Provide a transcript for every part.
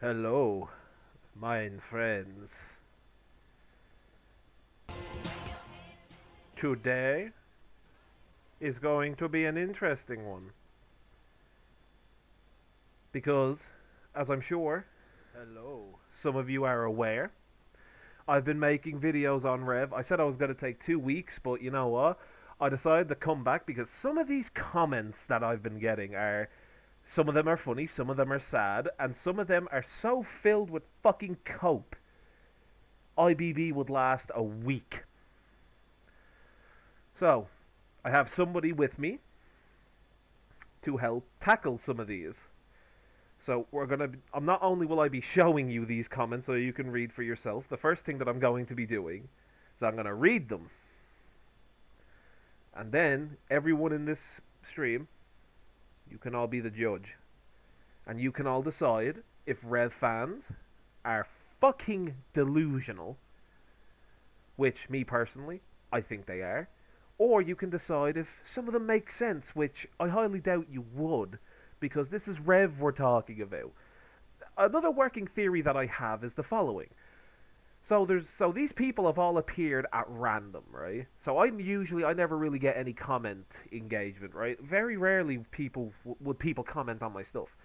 Hello, my friends. Today is going to be an interesting one because, as I'm sure some of you are aware, I've been making videos on Rev. I said I was going to take 2 weeks, but you know what? I decided to come back because some of these comments that I've been getting are. Some of them are funny, some of them are sad, and some of them are so filled with fucking cope. IBB would last a week. So, I have somebody with me to help tackle some of these. So I'm not only will I be showing you these comments so you can read for yourself. The first thing that I'm going to be doing is I'm going to read them, and then everyone in this stream, you can all be the judge, and you can all decide if Rev fans are fucking delusional, which me personally I think they are, or you can decide if some of them make sense, which I highly doubt you would, because this is Rev we're talking about. Another working theory that I have is the following. So these people have all appeared at random, right? So I never really get any comment engagement, right? Very rarely would people comment on my stuff.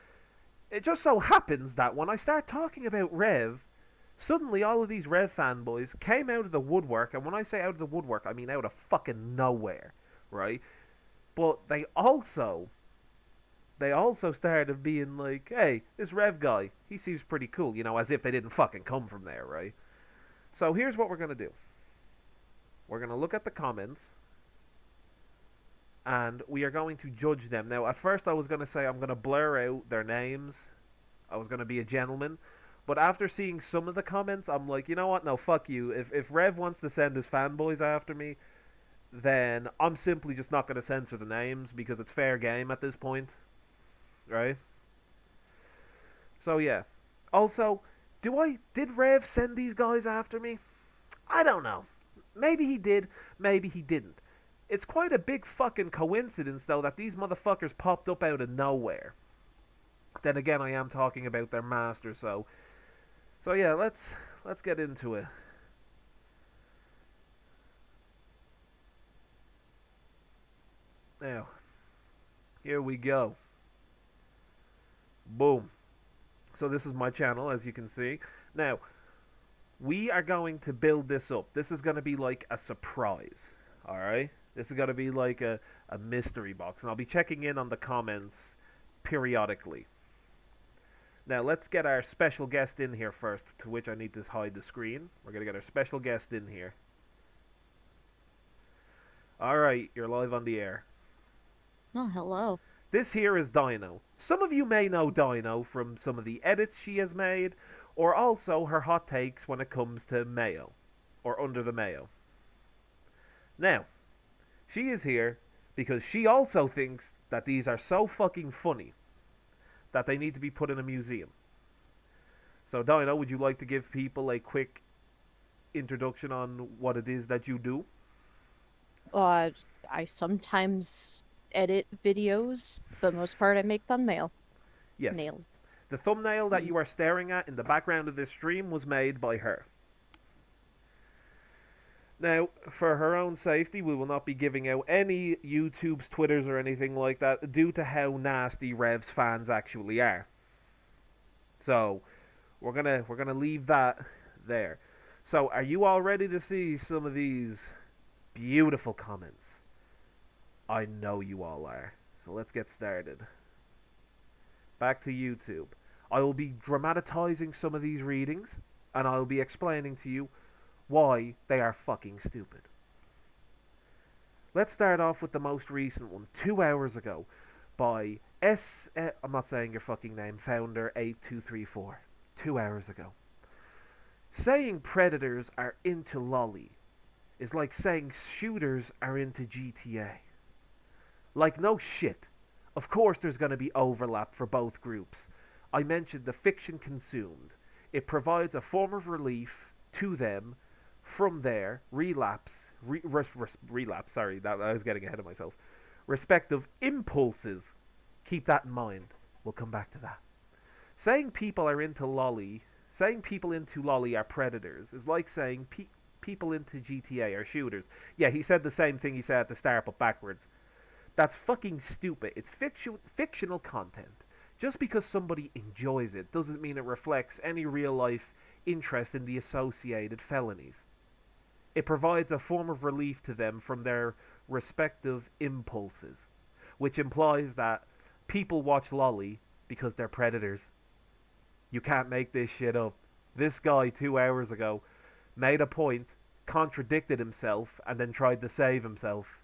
It just so happens that when I start talking about Rev, suddenly all of these Rev fanboys came out of the woodwork, and when I say out of the woodwork, I mean out of fucking nowhere, right? But they also started being like, hey, this Rev guy, he seems pretty cool, as if they didn't fucking come from there, right? So here's what we're going to do. We're going to look at the comments, and we are going to judge them. Now, at first I was going to say I'm going to blur out their names. I was going to be a gentleman. But after seeing some of the comments, I'm like, you know what? No, fuck you. If Rev wants to send his fanboys after me, then I'm simply just not going to censor the names because it's fair game at this point. Right? So, yeah. Also, did Rev send these guys after me? I don't know. Maybe he did, maybe he didn't. It's quite a big fucking coincidence, though, that these motherfuckers popped up out of nowhere. Then again, I am talking about their master, so yeah, let's get into it. Now, here we go. Boom. So this is my channel, as you can see. Now, we are going to build this up. This is going to be like a surprise, alright? This is going to be like a mystery box, and I'll be checking in on the comments periodically. Now, let's get our special guest in here first, to which I need to hide the screen. We're going to get our special guest in here. Alright, you're live on the air. Oh, hello. This here is Dino. Some of you may know Dino from some of the edits she has made, or also her hot takes when it comes to mayo, or under the mayo. Now, she is here because she also thinks that these are so fucking funny that they need to be put in a museum. So, Dino, would you like to give people a quick introduction on what it is that you do? Uh, I sometimes edit videos. For the most part, I make thumbnail Yes. nails. The thumbnail that you are staring at in the background of this stream was made by her. Now, for her own safety, we will not be giving out any YouTubes, Twitters, or anything like that due to how nasty Revs fans actually are. So, we're gonna leave that there. So, are you all ready to see some of these beautiful comments? I know you all are. So let's get started. Back to YouTube. I will be dramatizing some of these readings, and I'll be explaining to you why they are fucking stupid. Let's start off with the most recent one, 2 hours ago, by I'm not saying your fucking name, Founder8234. 2 hours ago. Saying predators are into lolly is like saying shooters are into GTA. Like, no shit. Of course there's going to be overlap for both groups. I mentioned the fiction consumed. It provides a form of relief to them. From there, relapse, sorry, that I was getting ahead of myself. Respective impulses. Keep that in mind. We'll come back to that. Saying people are into lolly, saying people into lolly are predators is like saying people into GTA are shooters. Yeah, he said the same thing he said at the start, but backwards. That's fucking stupid. It's fictional content. Just because somebody enjoys it doesn't mean it reflects any real life interest in the associated felonies. It provides a form of relief to them from their respective impulses, which implies that people watch lolly because they're predators. You can't make this shit up. This guy 2 hours ago made a point, contradicted himself, and then tried to save himself.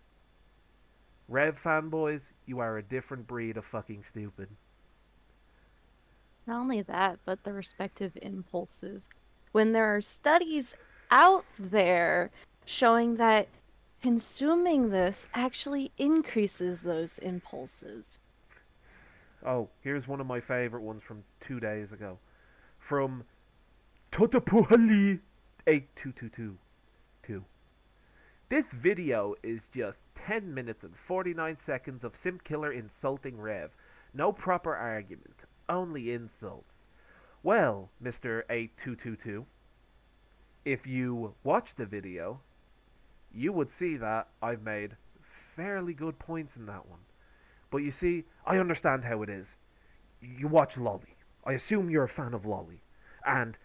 Rev fanboys, you are a different breed of fucking stupid. Not only that, but the respective impulses. When there are studies out there showing that consuming this actually increases those impulses. Oh, here's one of my favorite ones from 2 days ago. From Totopuhali 8222. This video is just 10 minutes and 49 seconds of Simp Killer insulting Rev. No proper argument, only insults. Well, Mr. 8222, if you watch the video, you would see that I've made fairly good points in that one. But you see, I understand how it is. You watch Lolly. I assume you're a fan of Lolly. And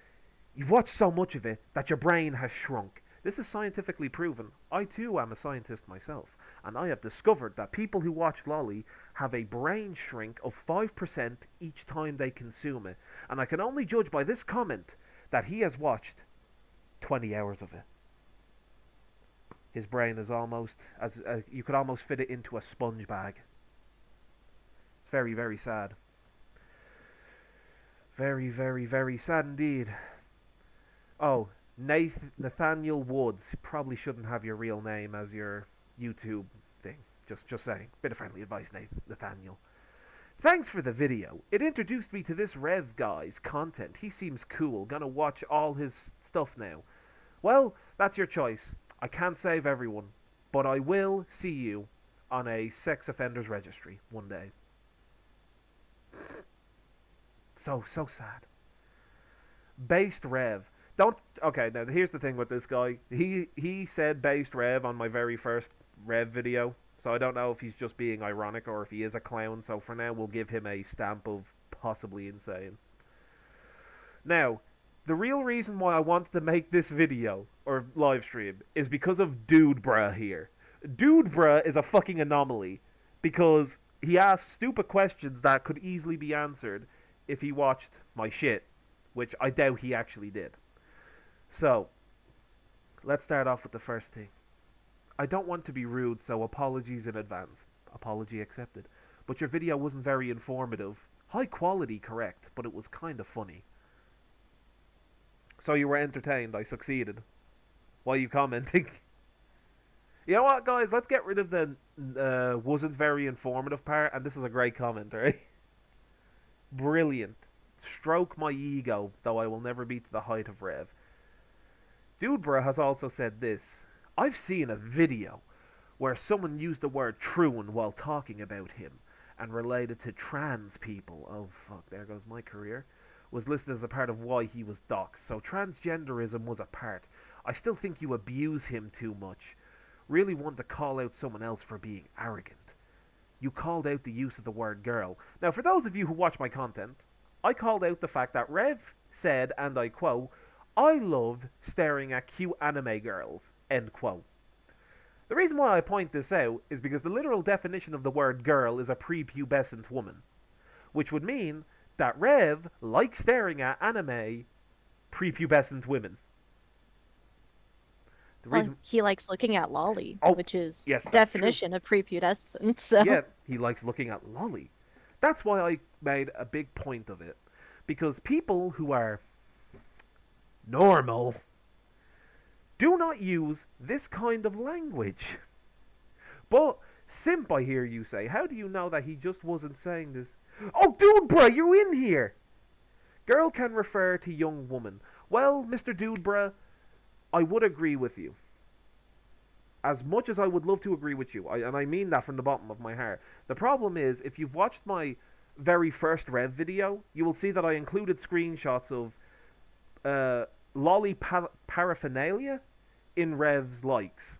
you've watched so much of it that your brain has shrunk. This is scientifically proven. I too am a scientist myself. And I have discovered that people who watch Lolly have a brain shrink of 5% each time they consume it. And I can only judge by this comment that he has watched 20 hours of it. His brain is almost, as you could almost fit it into a sponge bag. It's very, very sad. Very, very, very sad indeed. Oh, Nathaniel Woods. Probably shouldn't have your real name as your YouTube thing. Just saying. Bit of friendly advice, Nathaniel. Thanks for the video. It introduced me to this Rev guy's content. He seems cool. Gonna watch all his stuff now. Well, that's your choice. I can't save everyone, but I will see you on a sex offenders registry one day. So sad. Based Rev. Don't. Okay, now here's the thing with this guy. He said based Rev on my very first Rev video, so I don't know if he's just being ironic or if he is a clown. So for now, we'll give him a stamp of possibly insane. Now, the real reason why I wanted to make this video or live stream is because of Dude Bruh here. Dude Bruh is a fucking anomaly because he asks stupid questions that could easily be answered if he watched my shit, which I doubt he actually did. So, let's start off with the first thing. I don't want to be rude, so apologies in advance. Apology accepted. But your video wasn't very informative. High quality, correct, but it was kind of funny. So you were entertained, I succeeded. Why are you commenting? You know what, guys? Let's get rid of the wasn't very informative part, and this is a great comment, right? Brilliant. Stroke my ego, though I will never be to the height of Rev. Dudebra has also said this. I've seen a video where someone used the word truant while talking about him and related to trans people. Oh fuck, there goes my career. Was listed as a part of why he was doxxed. So transgenderism was a part. I still think you abuse him too much. Really want to call out someone else for being arrogant. You called out the use of the word girl. Now, for those of you who watch my content, I called out the fact that Rev said, and I quote, I love staring at cute anime girls, end quote. The reason why I point this out is because the literal definition of the word girl is a prepubescent woman, which would mean that Rev likes staring at anime prepubescent women. The reason he likes looking at lolly, which is yes, definition of prepubescent. So. Yeah, he likes looking at lolly. That's why I made a big point of it. Because people who are normal do not use this kind of language. But, simp, I hear you say. How do you know that he just wasn't saying this? Oh, dude, bruh, you in here! Girl can refer to young woman. Well, Mr. Dude, bruh, I would agree with you. As much as I would love to agree with you, and I mean that from the bottom of my heart. The problem is, if you've watched my very first Rev video, you will see that I included screenshots of uh, lolly paraphernalia in Rev's likes,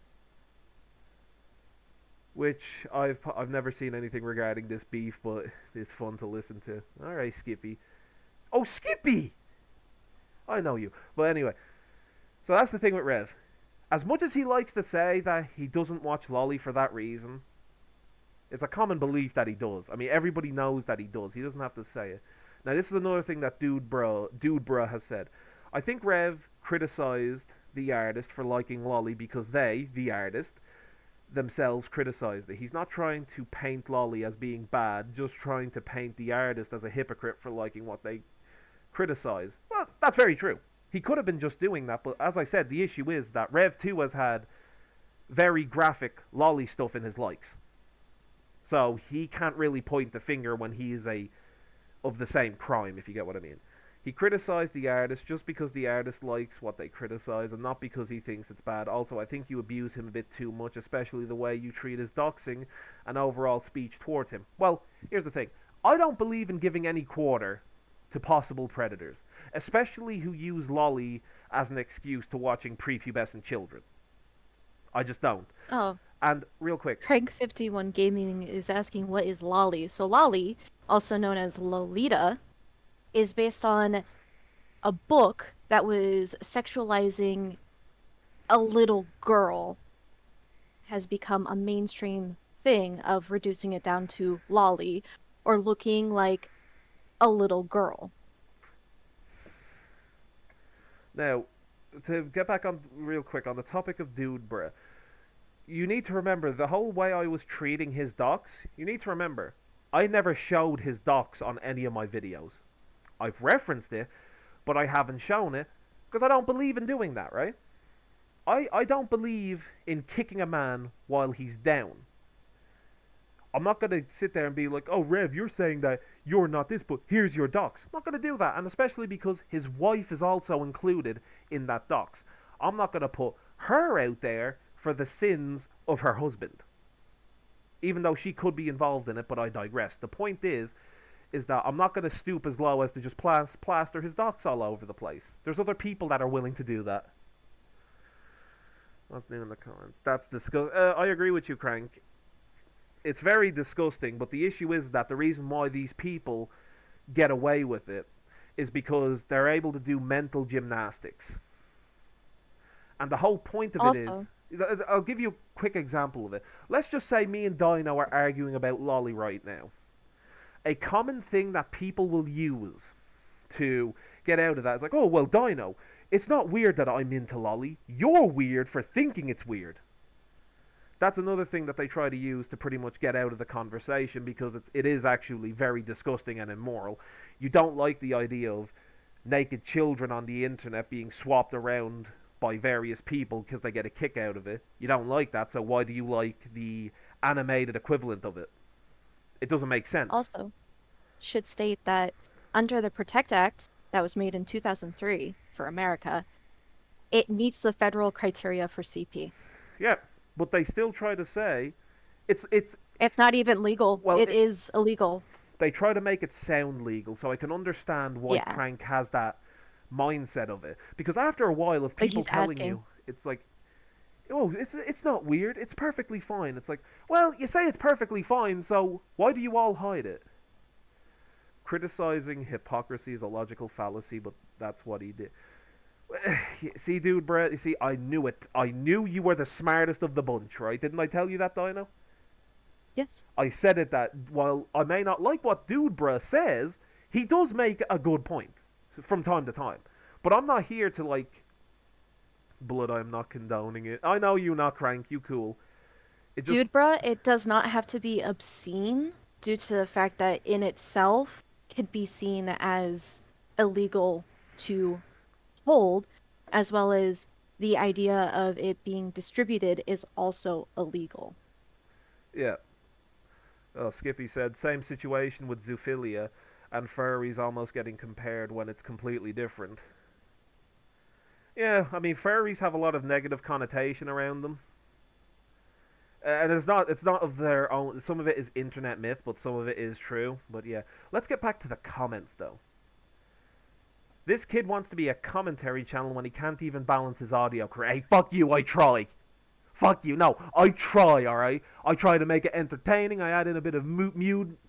which I've never seen anything regarding this beef, but it's fun to listen to. All right, Skippy. Oh, Skippy! I know you. But anyway, so that's the thing with Rev. As much as he likes to say that he doesn't watch lolly for that reason, it's a common belief that he does. I mean, everybody knows that he does. He doesn't have to say it. Now, this is another thing that Dude Bruh has said. I think Rev criticized the artist for liking lolly because they, the artist, themselves criticized it. He's not trying to paint lolly as being bad, just trying to paint the artist as a hypocrite for liking what they criticize. Well, that's very true. He could have been just doing that, but as I said, the issue is that Rev 2 has had very graphic lolly stuff in his likes. So he can't really point the finger when he is of the same crime, if you get what I mean. He criticized the artist just because the artist likes what they criticize and not because he thinks it's bad. Also, I think you abuse him a bit too much, especially the way you treat his doxing and overall speech towards him. Well, here's the thing. I don't believe in giving any quarter to possible predators, especially who use lolly as an excuse to watching prepubescent children. I just don't. Oh, And real quick, Craig51 Gaming is asking what is lolly. So lolly, also known as Lolita, is based on a book that was sexualizing a little girl, has become a mainstream thing of reducing it down to lolly or looking like a little girl. now, to get back on real quick on the topic of Dude Bruh, you need to remember the whole way I was treating his docs. You need to remember, I never showed his docs on any of my videos. I've referenced it, but I haven't shown it because I don't believe in doing that, right? I don't believe in kicking a man while he's down. I'm not going to sit there and be like, oh, Rev, you're saying that you're not this, but here's your docs. I'm not going to do that, and especially because his wife is also included in that docs. I'm not going to put her out there for the sins of her husband. Even though she could be involved in it, but I digress. The point is that I'm not going to stoop as low as to just plaster his docs all over the place. There's other people that are willing to do that. What's new in the comments? That's disgusting. I agree with you, Crank. It's very disgusting, but the issue is that the reason why these people get away with it is because they're able to do mental gymnastics. And the whole point of it Also, is, I'll give you a quick example of it. Let's just say me and Dino are arguing about lolly right now. A common thing that people will use to get out of that is like, oh, well, Dino, it's not weird that I'm into lolly. You're weird for thinking it's weird. That's another thing that they try to use to pretty much get out of the conversation because it is actually very disgusting and immoral. You don't like the idea of naked children on the internet being swapped around by various people because they get a kick out of it. You don't like that, so why do you like the animated equivalent of it? It doesn't make sense. also should state that under the Protect Act that was made in 2003 for America, it meets the federal criteria for CP. Yeah, but they still try to say it's It's not even legal. well, It is illegal. they try to make it sound legal, so I can understand why Yeah. Crank has that mindset of it. Because after a while of Like people he's telling asking. you, it's like, oh, it's not weird, it's perfectly fine. It's like, well, you say it's perfectly fine, so why do you all hide it? Criticizing hypocrisy is a logical fallacy, but that's what he did. See, dude, Brett, you see, I knew it. I knew you were the smartest of the bunch, right? Didn't I tell you that, Dino? Yes. I said it that while I may not like what Dude Bruh says, he does make a good point from time to time. But I'm not here to like blood. I'm not condoning it. I know you not Crank. You cool. It just Dude, bruh, it does not have to be obscene due to the fact that in itself could be seen as illegal to hold, as well as the idea of it being distributed is also illegal. yeah. Oh, Skippy said same situation with zoophilia and furries almost getting compared when it's completely different. Yeah, I mean furries have a lot of negative connotation around them. And it's not of their own. Some of it is internet myth, but some of it is true. But yeah, let's get back to the comments though. This kid wants to be a commentary channel when he can't even balance his audio correct. Hey, fuck you! I try. Fuck you! No, I try. All right, I try to make it entertaining. I add in a bit of mute.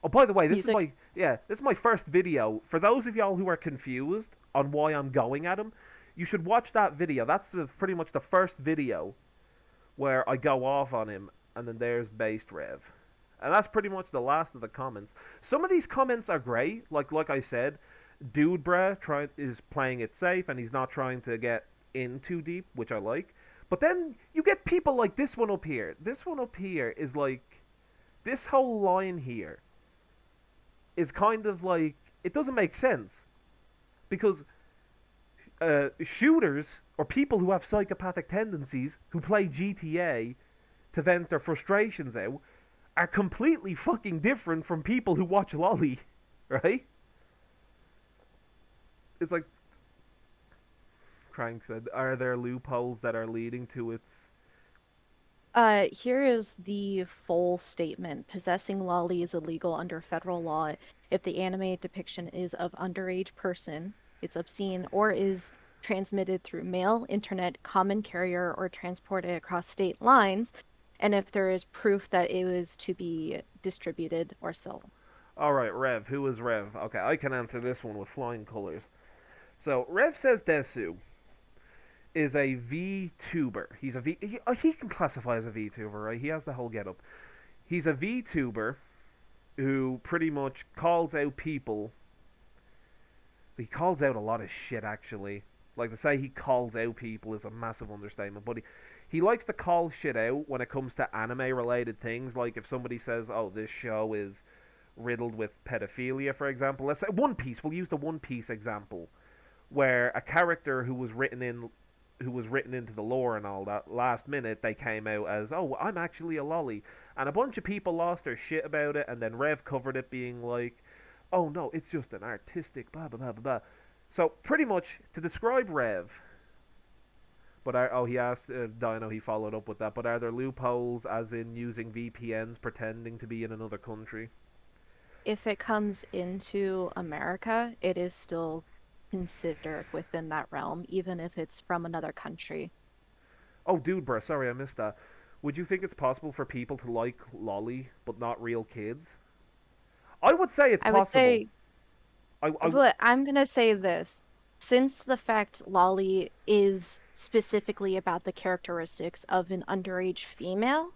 Oh, by the way, Music. this is my first video. For those of y'all who are confused on why I'm going at him, you should watch that video. That's pretty much the first video where I go off on him, and then there's Based Rev. And that's pretty much the last of the comments. Some of these comments are great, like I said, Dude Bruh is playing it safe, and he's not trying to get in too deep, which I like. But then you get people like this one up here. This one up here is like, this whole line here is kind of like, it doesn't make sense. Because shooters, or people who have psychopathic tendencies, who play GTA to vent their frustrations out, are completely fucking different from people who watch Lolly, right? It's like Crank said, are there loopholes that are leading to its... Here is the full statement. Possessing lolly is illegal under federal law if the anime depiction is of underage person, it's obscene, or is transmitted through mail, internet, common carrier, or transported across state lines, and if there is proof that it was to be distributed or sold. Alright, Rev. Who is Rev? Okay, I can answer this one with flying colors. So, Rev says Desu is a VTuber. He's a he can classify as a VTuber, right? He has the whole getup. He's a VTuber who pretty much calls out people. He calls out a lot of shit, actually. Like, to say he calls out people is a massive understatement, but he likes to call shit out when it comes to anime-related things. Like, if somebody says, oh, this show is riddled with pedophilia, for example. Let's say One Piece. We'll use the One Piece example, where a character who was written into the lore and all that, last minute they came out as, oh, I'm actually a lolly, and a bunch of people lost their shit about it, and then Rev covered it being like, oh no, it's just an artistic blah blah blah blah blah. So pretty much to describe Rev, but he asked Dino, he followed up with that, but are there loopholes as in using VPNs pretending to be in another country? If it comes into America, it is still considered within that realm, even if it's from another country. Oh, dude, bro, sorry I missed that. Would you think it's possible for people to like lolly but not real kids? I would say it's I would possible. say, I but I'm gonna say this. Since the fact Lolly is specifically about the characteristics of an underage female,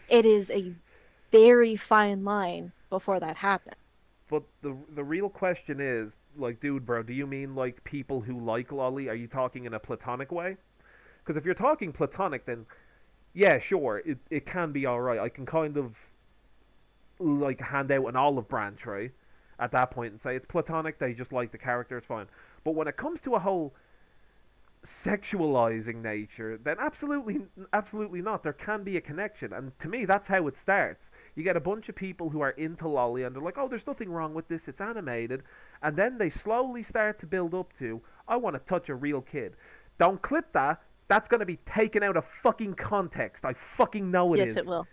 it is a very fine line before that happens. But the real question is, like, dude, bro, do you mean like people who like lolly? Are you talking in a platonic way? Because if you're talking platonic, then yeah, sure, it can be all right. I can kind of like hand out an olive branch, right? At that point and say it's platonic, they just like the character, it's fine. But when it comes to a whole sexualizing nature, then absolutely not. There can be a connection, and to me, that's how it starts. You get a bunch of people who are into lolly, and they're like, "Oh, there's nothing wrong with this. It's animated," and then they slowly start to build up to, "I want to touch a real kid." Don't clip that. That's gonna be taken out of fucking context. I fucking know it is. Yes, it will.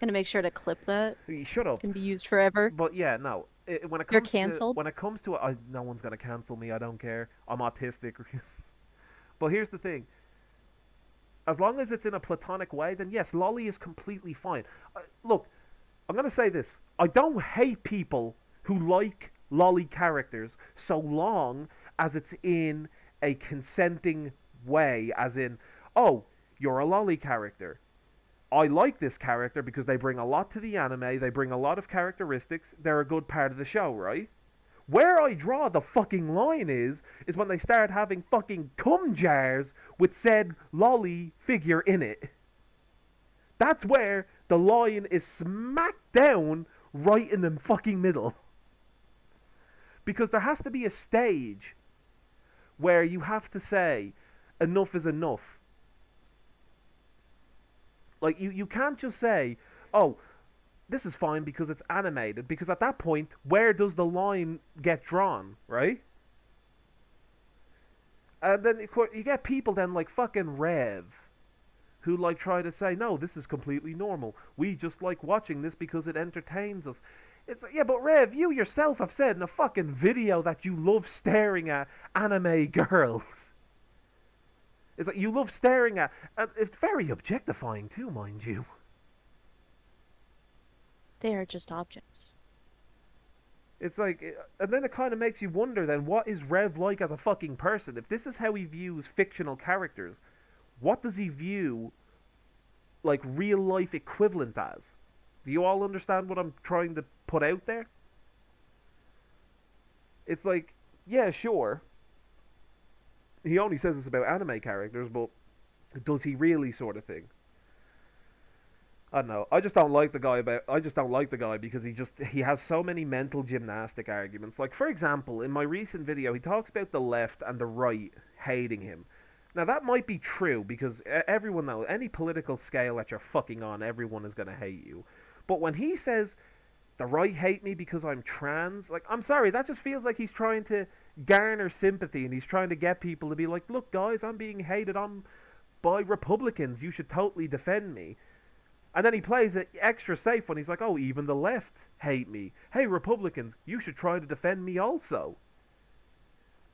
Gonna make sure to clip that. Shut up. It's gonna be used forever. But yeah, no. When it You're comes canceled. when it comes to it, no one's gonna cancel me. I don't care. I'm autistic. But here's the thing. As long as it's in a platonic way, then yes, lolly is completely fine. Look, I'm gonna say this. I don't hate people who like lolly characters so long as it's in a consenting way, as in, oh, you're a lolly character. I like this character because they bring a lot to the anime, they bring a lot of characteristics, they're a good part of the show, right? Where I draw the fucking line is when they start having fucking cum jars with said lolly figure in it. That's where the line is smacked down right in the fucking middle. Because there has to be a stage where you have to say, enough is enough. Like, you can't just say, oh, this is fine because it's animated. Because at that point, where does the line get drawn, right? And then you get people then like fucking Rev, who like try to say, no, this is completely normal. We just like watching this because it entertains us. It's like, yeah, but Rev, you yourself have said in a fucking video that you love staring at anime girls. It's like you love staring at, and it's very objectifying too, mind you. They are just objects. It's like, and then it kind of makes you wonder then, what is Rev like as a fucking person? If this is how he views fictional characters, what does he view, like, real life equivalent as? Do you all understand what I'm trying to put out there? It's like, yeah, sure. He only says this about anime characters, but does he really, sort of thing? I don't know. I just don't like the guy because he has so many mental gymnastic arguments. Like, for example, in my recent video, he talks about the left and the right hating him. Now that might be true because everyone knows any political scale that you're fucking on, everyone is gonna hate you. But when he says the right hate me because I'm trans, like, I'm sorry, that just feels like he's trying to garner sympathy and he's trying to get people to be like, look guys, I'm being hated on by Republicans, you should totally defend me. And then he plays it extra safe when he's like, oh, even the left hate me. Hey, Republicans, you should try to defend me also.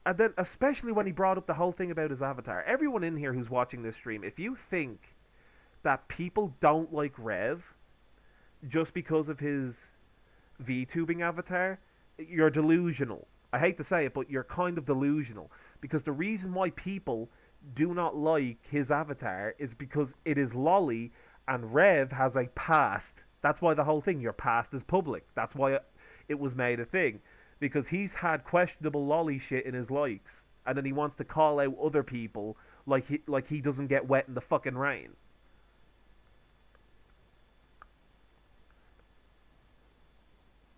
And then, especially when he brought up the whole thing about his avatar. Everyone in here who's watching this stream, if you think that people don't like Rev just because of his VTubing avatar, you're delusional. I hate to say it, but you're kind of delusional. Because the reason why people do not like his avatar is because it is lolly and Rev has a past. That's why the whole thing, your past is public. That's why it was made a thing. Because he's had questionable lolly shit in his likes. And then he wants to call out other people like he doesn't get wet in the fucking rain.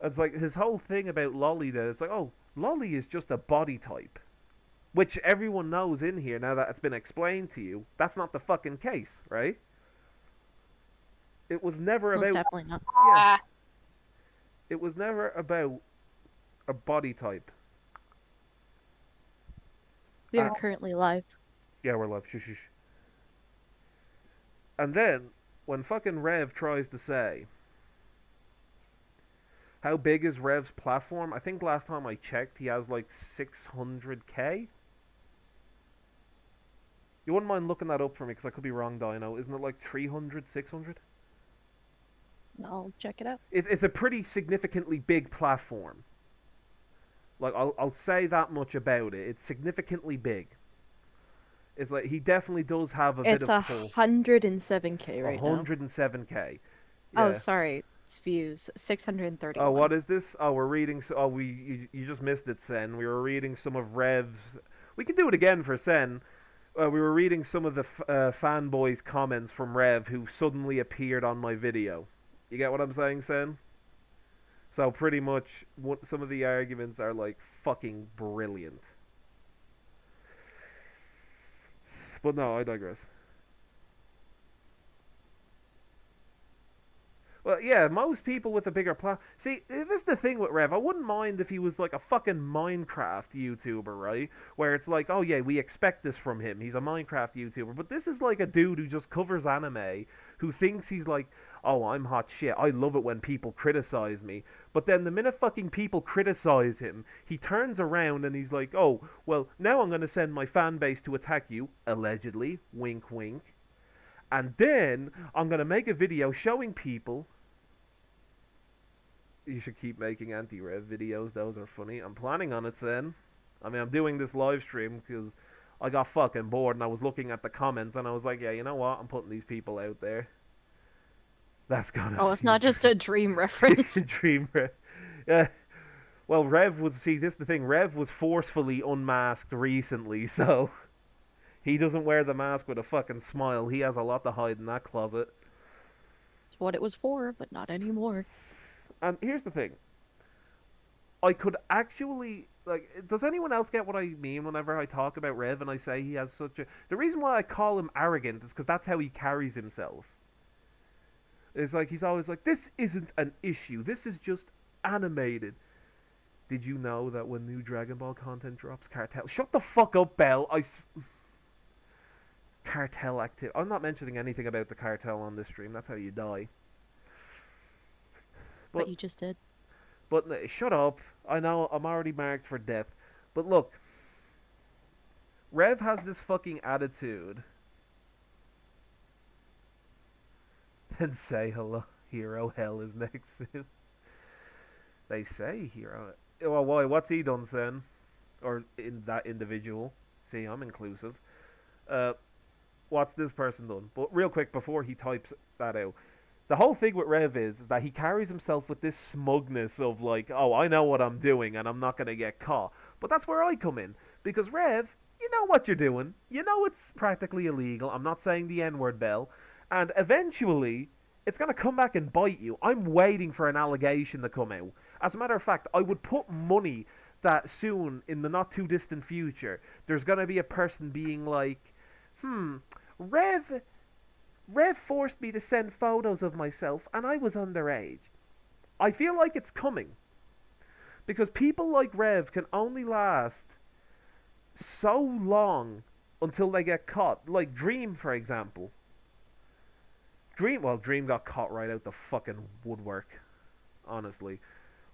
It's like his whole thing about lolly there, it's like, oh, lolly is just a body type. Which everyone knows in here, now that it's been explained to you, that's not the fucking case, right? It was never Most about... definitely not. Yeah. It was never about a body type. We are currently live. Yeah, we're live. Shush, shush. And then, when fucking Rev tries to say, how big is Rev's platform? I think last time I checked, he has like 600k. You wouldn't mind looking that up for me, because I could be wrong, Dino. Isn't it like 300, 600? I'll check it out. It's a pretty significantly big platform. Like, I'll say that much about it. It's significantly big. It's like, he definitely does have a bit of pull. It's 107k right now. 107k. Oh, Yeah. sorry. It's views. 631. Oh, what is this? Oh, we're reading... you just missed it, Sen. We were reading some of Rev's... We can do it again for Sen. We were reading some of the fanboys' comments from Rev who suddenly appeared on my video. You get what I'm saying, Sen? So pretty much, some of the arguments are like fucking brilliant. But no, I digress. Well, yeah, most people with a bigger See, this is the thing with Rev. I wouldn't mind if he was like a fucking Minecraft YouTuber, right? Where it's like, oh yeah, we expect this from him. He's a Minecraft YouTuber. But this is like a dude who just covers anime, who thinks he's like, oh, I'm hot shit. I love it when people criticize me. But then the minute fucking people criticize him, he turns around and he's like, oh, well, now I'm going to send my fan base to attack you, allegedly, wink wink. And then I'm going to make a video showing people... You should keep making anti-Rev videos. Those are funny. I'm planning on it, Sen. I mean, I'm doing this live stream because I got fucking bored and I was looking at the comments and I was like, yeah, you know what? I'm putting these people out there. That's gonna... Oh, it's not just a dream reference. Dream Rev. Yeah. Well, Rev was... See, this is the thing. Rev was forcefully unmasked recently, so... He doesn't wear the mask with a fucking smile. He has a lot to hide in that closet. It's what it was for, but not anymore. And here's the thing. I could actually... Like, does anyone else get what I mean whenever I talk about Rev and I say he has such a... The reason why I call him arrogant is because that's how he carries himself. It's like, he's always like, this isn't an issue. This is just animated. Did you know that when new Dragon Ball content drops, Cartel... Shut the fuck up, Belle. cartel activity. I'm not mentioning anything about the cartel on this stream. That's how you die. But But you just did. shut up. I know I'm already marked for death. But look, Rev has this fucking attitude. Then say hello, hero. Hell is next soon. They say hero. Well, why? What's he done, Sen? Or in that individual? See, I'm inclusive. Uh, what's this person done? But real quick before he types that out, the whole thing with Rev is that he carries himself with this smugness of like, oh, I know what I'm doing and I'm not gonna get caught. But that's where I come in because Rev, you know what you're doing. You know it's practically illegal. I'm not saying the N-word, Bell, and eventually it's gonna come back and bite you. I'm waiting for an allegation to come out. As a matter of fact, I would put money that soon, in the not too distant future, there's gonna be a person being like, Rev forced me to send photos of myself and I was underage. I feel like it's coming. Because people like Rev can only last so long until they get caught. Like Dream, for example. Dream got caught right out the fucking woodwork. Honestly.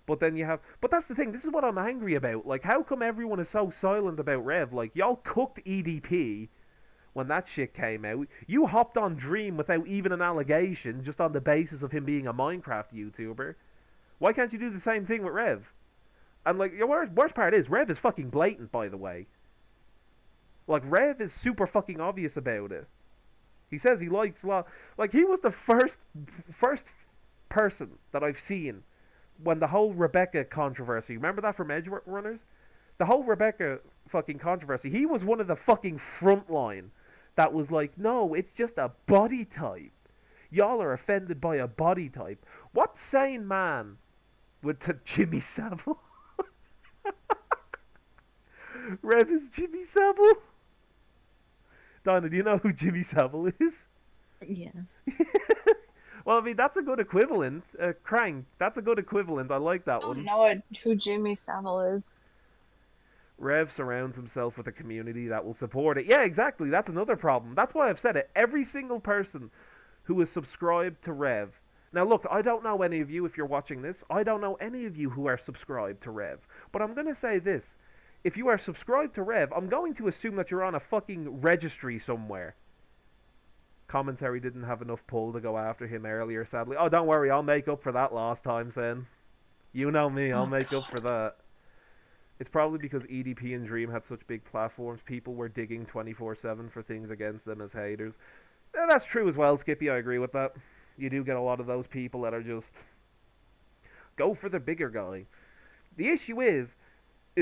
But that's the thing, this is what I'm angry about. Like, how come everyone is so silent about Rev? Like, y'all cooked EDP when that shit came out. You hopped on Dream without even an allegation, just on the basis of him being a Minecraft YouTuber. Why can't you do the same thing with Rev? And like, the worst part is, Rev is fucking blatant, by the way. Like, Rev is super fucking obvious about it. He says he likes like, he was the first person that I've seen when the whole Rebecca controversy, remember that from Edge Runners? The whole Rebecca fucking controversy, he was one of the fucking front line that was like, no, it's just a body type. Y'all are offended by a body type. What sane man would to Jimmy Savile? Rev is Jimmy Savile? Donna, do you know who Jimmy Savile is? Yeah. Well, I mean, that's a good equivalent. Crank, that's a good equivalent. I like that I one. don't know who Jimmy Savile is. Rev surrounds himself with a community that will support it. Yeah, exactly. That's another problem. That's why I've said it. Every single person who is subscribed to Rev. Now, look, I don't know any of you if you're watching this. I don't know any of you who are subscribed to Rev. But I'm going to say this. If you are subscribed to Rev, I'm going to assume that you're on a fucking registry somewhere. Commentary didn't have enough pull to go after him earlier, sadly. Oh, don't worry, I'll make up for that last time, Sen. You know me, I'll make up for that. It's probably because EDP and Dream had such big platforms, people were digging 24/7 for things against them as haters. That's true as well, Skippy, I agree with that. You do get a lot of those people that are just... go for the bigger guy. The issue is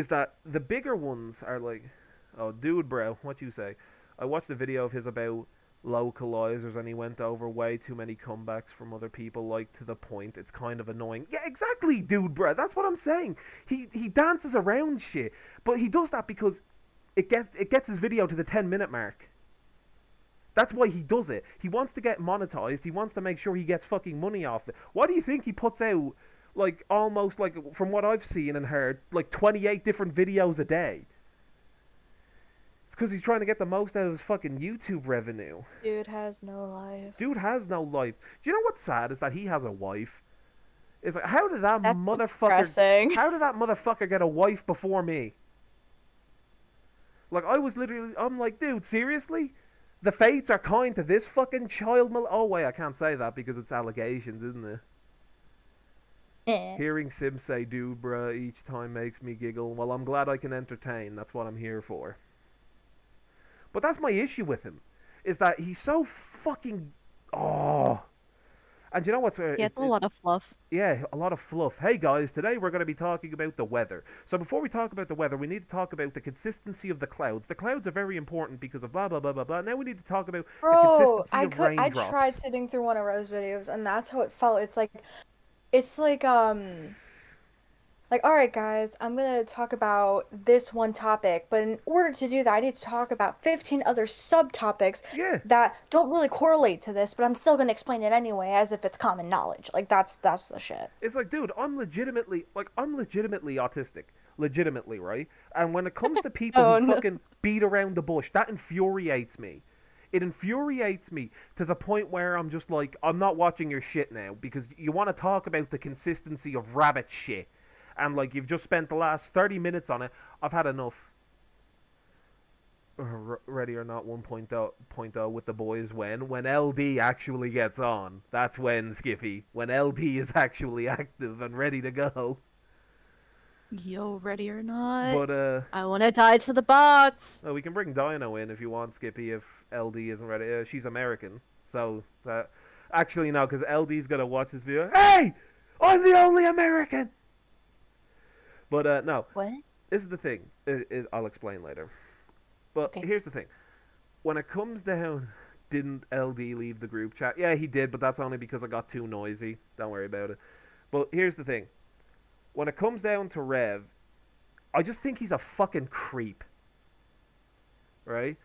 that the bigger ones are like... oh, dude, bro, what you say? I watched a video of his about localizers and he went over way too many comebacks from other people, like, to the point it's kind of annoying. Yeah, exactly, dude, bro, that's what I'm saying. He dances around shit, but he does that because it gets his video to the 10-minute mark. That's why he does it. He wants to get monetized. He wants to make sure he gets fucking money off it. Why do you think he puts out, like, almost, like, from what I've seen and heard, like 28 different videos a day? It's because he's trying to get the most out of his fucking YouTube revenue. Dude has no life. Dude has no life. Do you know what's sad is that he has a wife? It's like, how did that Depressing. how did that motherfucker get a wife before me? Like, I'm like, dude, seriously? The fates are kind to this fucking child oh wait, I can't say that because it's allegations, isn't it? Hearing Sim say dude bruh each time makes me giggle. Well, I'm glad I can entertain. That's what I'm here for. But that's my issue with him, is that he's so fucking... oh. And you know what's... He has a lot of fluff. Yeah, a lot of fluff. Hey guys, today we're going to be talking about the weather. So before we talk about the weather, we need to talk about the consistency of the clouds. The clouds are very important because of blah, blah, blah, blah, blah. Now we need to talk about the consistency of raindrops. I tried sitting through one of Rose videos, and that's how it felt. It's like, all right, guys, I'm gonna talk about this one topic, but in order to do that, I need to talk about 15 other subtopics that don't really correlate to this, but I'm still gonna explain it anyway, as if it's common knowledge. Like, that's the shit. It's like, dude, I'm legitimately autistic. Legitimately, right? And when it comes to people who fucking beat around the bush, that infuriates me. It infuriates me to the point where I'm just like, I'm not watching your shit now because you want to talk about the consistency of rabbit shit. And like, you've just spent the last 30 minutes on it. I've had enough. Ready or Not 1.0 with the boys when LD actually gets on. That's when, Skiffy. When LD is actually active and ready to go. Yo, ready or not? But I want to die to the bots. oh, we can bring Dino in if you want, Skippy. If LD isn't ready, she's American, so that actually no, because LD's gonna watch this video. Hey, I'm the only American. But no. What? This is the thing. I'll explain later. But Okay. here's the thing. When it comes down, didn't LD leave the group chat? Yeah, he did, but that's only because I got too noisy. Don't worry about it. But here's the thing. When it comes down to Rev, I just think he's a fucking creep. Right?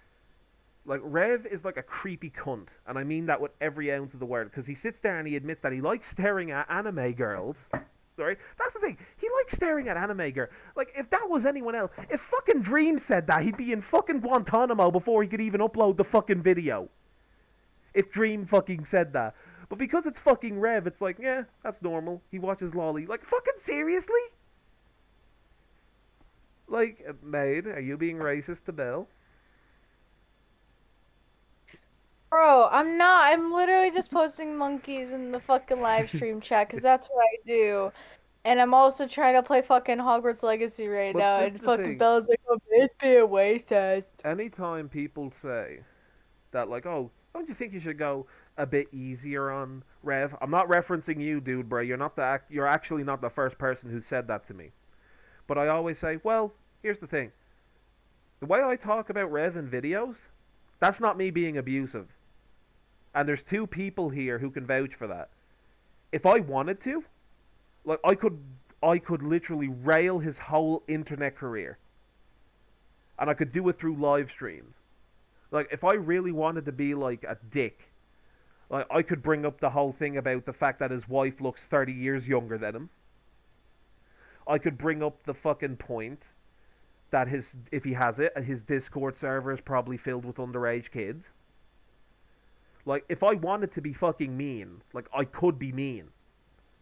Like, Rev is like a creepy cunt. And I mean that with every ounce of the word. Because he sits there and he admits that he likes staring at anime girls. Sorry? That's the thing. He likes staring at anime girls. Like, if that was anyone else, if fucking Dream said that, he'd be in fucking Guantanamo before he could even upload the fucking video. If Dream fucking said that. But because it's fucking Rev, it's like, yeah, that's normal. He watches Lolly. Like, fucking seriously? Like, maid, are you being racist to Belle? Bro, I'm not. I'm literally just posting monkeys in the fucking live stream chat because that's what I do. And I'm also trying to play fucking Hogwarts Legacy right But now, this and the fucking thing. Bella's like, oh, it's being racist. Anytime people say that, like, oh, don't you think you should go a bit easier on Rev? I'm not referencing you, dude, bro. You're actually not the first person who said that to me. But I always say, well, here's the thing. The way I talk about Rev in videos, that's not me being abusive. And there's two people here who can vouch for that. If I wanted to, like, I could literally rail his whole internet career. And I could do it through live streams. Like, if I really wanted to be, like, a dick, like, I could bring up the whole thing about the fact that his wife looks 30 years younger than him. I could bring up the fucking point that if he has it, his Discord server is probably filled with underage kids. Like, if I wanted to be fucking mean, like, I could be mean.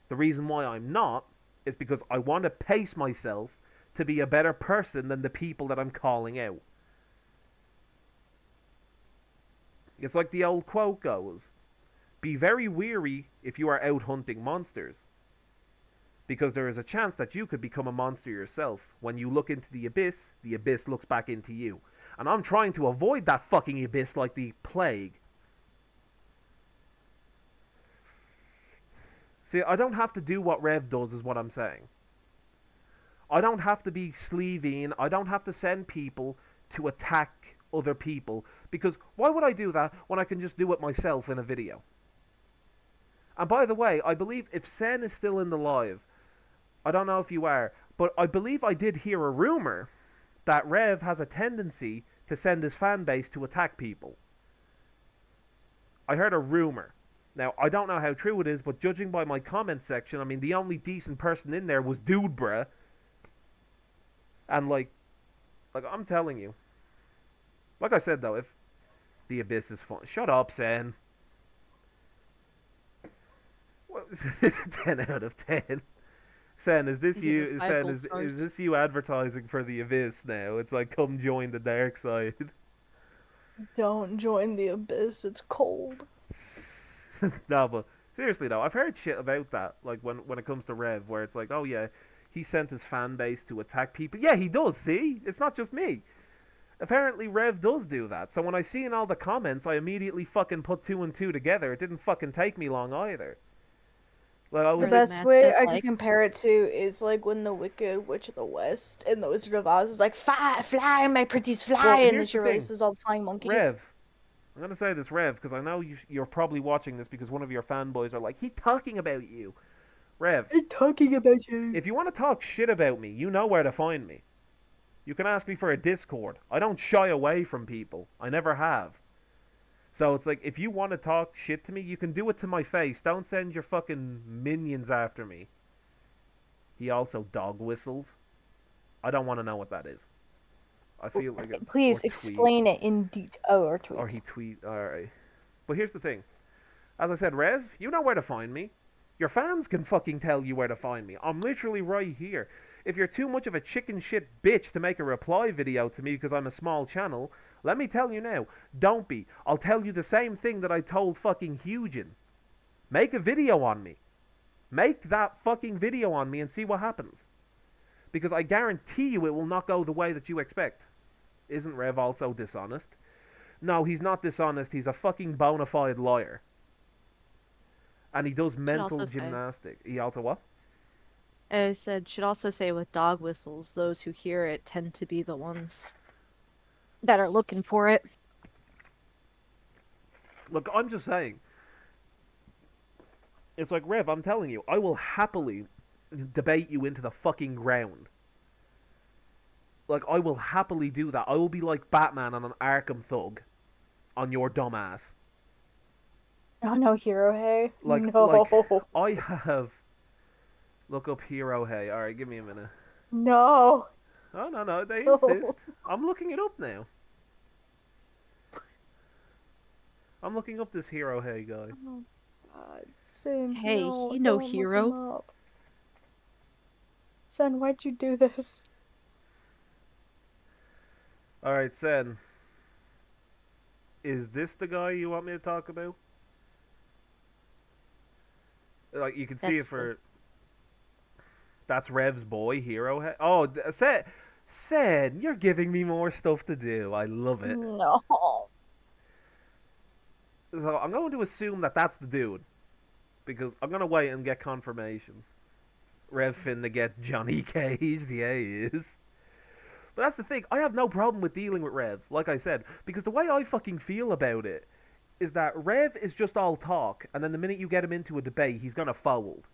The reason why I'm not is because I want to pace myself to be a better person than the people that I'm calling out. It's like the old quote goes, be very weary if you are out hunting monsters. Because there is a chance that you could become a monster yourself. When you look into the abyss looks back into you. And I'm trying to avoid that fucking abyss like the plague. See, I don't have to do what Rev does, is what I'm saying. I don't have to be sleeving. I don't have to send people to attack other people. Because why would I do that when I can just do it myself in a video? And by the way, I believe if Sen is still in the live, I don't know if you are, but I believe I did hear a rumor that Rev has a tendency to send his fan base to attack people. I heard a rumor. Now, I don't know how true it is, but judging by my comment section, I mean, the only decent person in there was Dude Bruh. And, like, I'm telling you. Like I said, though, if the Abyss is fun. Shut up, Sen. What is it? 10 out of 10. Sen, is this you? Sen, is this you advertising for the Abyss now? It's like, come join the dark side. Don't join the Abyss, it's cold. No, but seriously though, I've heard shit about that. Like when it comes to Rev, where it's like, oh yeah, he sent his fan base to attack people. Yeah, he does. See, it's not just me. Apparently, Rev does do that. So when I see in all the comments, I immediately fucking put 2 and 2 together. It didn't fucking take me long either. Like, The best way I can compare it to is like when the Wicked Witch of the West and the Wizard of Oz is like, fly, my pretties, fly, and then she releases all the flying monkeys. Rev. I'm going to say this, Rev, because I know you're probably watching this because one of your fanboys are like, he's talking about you. Rev. He's talking about you. If you want to talk shit about me, you know where to find me. You can ask me for a Discord. I don't shy away from people. I never have. So it's like, if you want to talk shit to me, you can do it to my face. Don't send your fucking minions after me. He also dog whistles. I don't want to know what that is. I feel like it's or Please tweet explain it in detail. Oh, or tweets. or he tweet. All right, but here's the thing. As I said, Rev, you know where to find me. Your fans can fucking tell you where to find me. I'm literally right here. If you're too much of a chicken shit bitch to make a reply video to me because I'm a small channel, let me tell you now, don't be. I'll tell you the same thing that I told fucking Hugin. Make a video on me. Make that fucking video on me and see what happens. Because I guarantee you it will not go the way that you expect. Isn't Rev also dishonest? No, he's not dishonest. He's a fucking bona fide liar. And he does mental gymnastics. He also what? I said, should also say with dog whistles, those who hear it tend to be the ones that are looking for it. Look, I'm just saying. It's like, Rev, I'm telling you, I will happily debate you into the fucking ground. Like, I will happily do that. I will be like Batman on an Arkham thug on your dumb ass. Oh, no, Hero Hey. Like, no. Like, I have... Look up Hero Hey. Alright, give me a minute. No. Oh, no, they insist. I'm looking it up now. I'm looking up this Hero Hey guy. Oh, God. Sin, hey, no, he no don't hero. look him up. Sen, why'd you do this? Alright, Sen. Is this the guy you want me to talk about? Like, you can see it for... That's Rev's boy, Hero Head. Oh, Sen, you're giving me more stuff to do. I love it. No. So, I'm going to assume that that's the dude. Because I'm going to wait and get confirmation. Rev finna get Johnny caged. Yeah, he is. But that's the thing. I have no problem with dealing with Rev, like I said. Because the way I fucking feel about it is that Rev is just all talk, and then the minute you get him into a debate, he's gonna fold.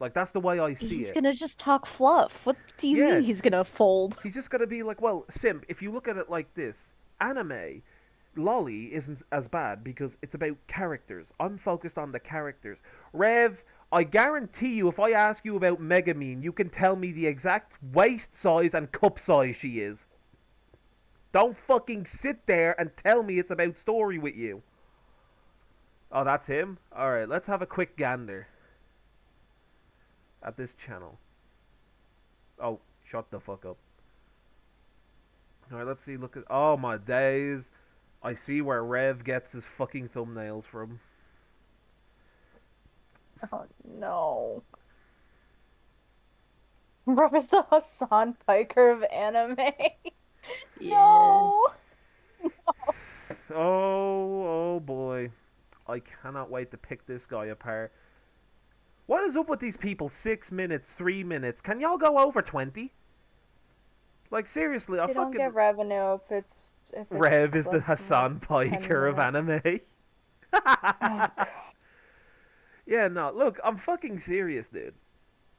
Like, that's the way I see it. He's gonna just talk fluff. What do you mean he's gonna fold? He's just gonna be like, well, Simp, if you look at it like this, anime, Lolly isn't as bad because it's about characters. I'm focused on the characters. Rev, I guarantee you, if I ask you about Megamine, you can tell me the exact waist size and cup size she is. Don't fucking sit there and tell me it's about story with you. Oh, that's him? Alright, let's have a quick gander at this channel. Oh, shut the fuck up. Alright, let's see, look at... Oh, my days. I see where Rev gets his fucking thumbnails from. Oh, no. Rev is the Hassan Piker of anime. No. Oh boy. I cannot wait to pick this guy apart. What is up with these people? 6 minutes, 3 minutes. Can y'all go over 20? Like, seriously, I You fucking... don't get revenue if it's Rev is the less than Hassan Piker of 10 minutes. anime. Oh, God. Yeah, no, look, I'm fucking serious, dude.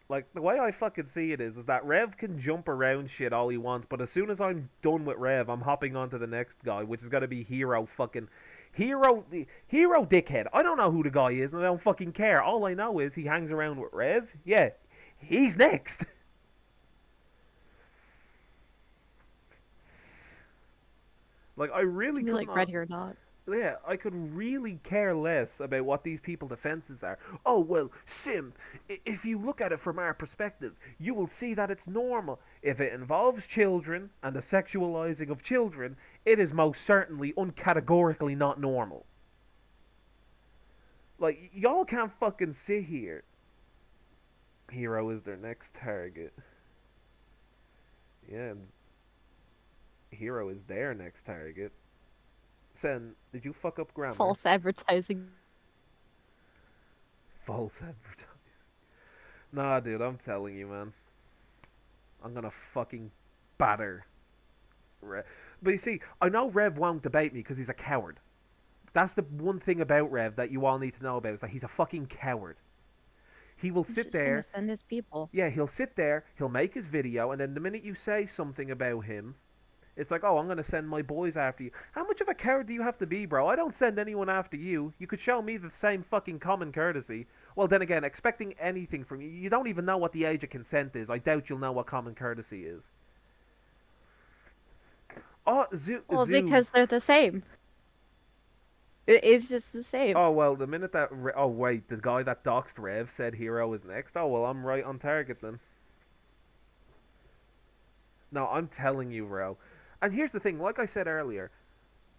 Like, the way I fucking see it is that Rev can jump around shit all he wants, but as soon as I'm done with Rev, I'm hopping on to the next guy, which is gonna be Hero Dickhead. I don't know who the guy is, and I don't fucking care. All I know is he hangs around with Rev. Yeah, he's next. Like, I really could like not... ready or not. Yeah, I could really care less about what these people's defenses are. Oh, well, Sim, if you look at it from our perspective, you will see that it's normal. If it involves children and the sexualizing of children, it is most certainly uncategorically not normal. Like, y'all can't fucking sit here. Hero is their next target. Yeah. Hero is their next target. Sen, did you fuck up grammar? False advertising. False advertising. Nah, dude, I'm telling you, man. I'm gonna fucking batter Rev. But you see, I know Rev won't debate me because he's a coward. That's the one thing about Rev that you all need to know about, is that he's a fucking coward. He will sit there. Just gonna send his people. Yeah, he'll sit there, he'll make his video, and then the minute you say something about him, it's like, oh, I'm going to send my boys after you. How much of a coward do you have to be, bro? I don't send anyone after you. You could show me the same fucking common courtesy. Well, then again, expecting anything from you. You don't even know what the age of consent is. I doubt you'll know what common courtesy is. Well, because they're the same. It's just the same. Oh, well, the minute that... Oh, wait, the guy that doxed Rev said Hero is next. Oh, well, I'm right on target then. No, I'm telling you, bro. And here's the thing, like I said earlier,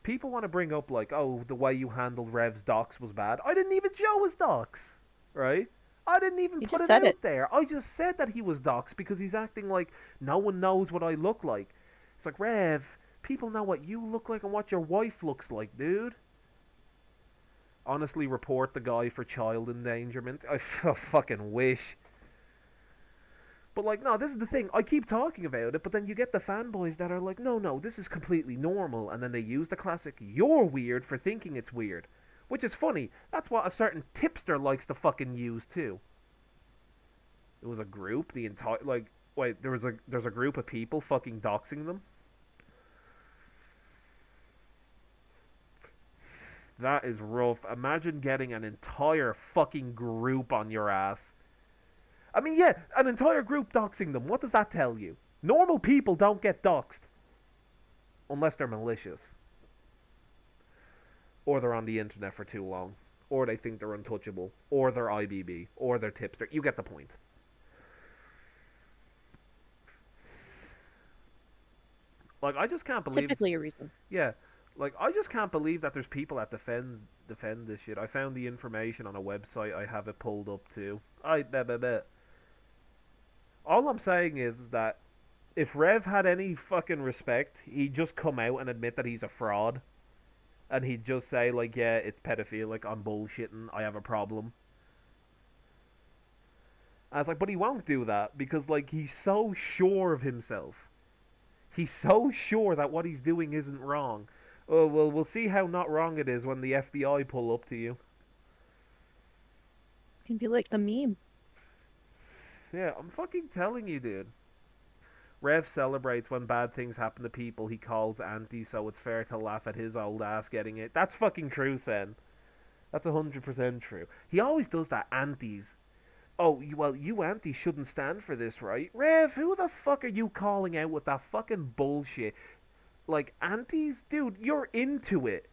people want to bring up, like, oh, the way you handled Rev's dox was bad. I didn't even show his dox, right? I didn't even put it out there. I just said that he was doxed because he's acting like no one knows what I look like. It's like, Rev, people know what you look like and what your wife looks like, dude. Honestly, report the guy for child endangerment. I fucking wish. But, like, no, this is the thing. I keep talking about it, but then you get the fanboys that are like, no, this is completely normal. And then they use the classic, you're weird for thinking it's weird. Which is funny. That's what a certain tipster likes to fucking use, too. It was a group, the entire, like, wait, there's a group of people fucking doxing them? That is rough. Imagine getting an entire fucking group on your ass. I mean, yeah, an entire group doxing them. What does that tell you? Normal people don't get doxed. Unless they're malicious. Or they're on the internet for too long. Or they think they're untouchable. Or they're IBB. Or they're tipster. You get the point. Like, I just can't believe... Typically a reason. Yeah. Like, I just can't believe that there's people that defend this shit. I found the information on a website. I have it pulled up too. All I'm saying is that if Rev had any fucking respect, he'd just come out and admit that he's a fraud. And he'd just say, like, yeah, it's pedophilic, I'm bullshitting, I have a problem. And I was like, but he won't do that because, like, he's so sure of himself. He's so sure that what he's doing isn't wrong. Oh, well, we'll see how not wrong it is when the FBI pull up to you. It can be like the meme. Yeah, I'm fucking telling you, dude. Rev celebrates when bad things happen to people he calls auntie, so it's fair to laugh at his old ass getting it. That's fucking true, Sen. That's 100% true. He always does that, aunties. Oh, well, you aunties shouldn't stand for this, right? Rev, who the fuck are you calling out with that fucking bullshit? Like, aunties? Dude, you're into it.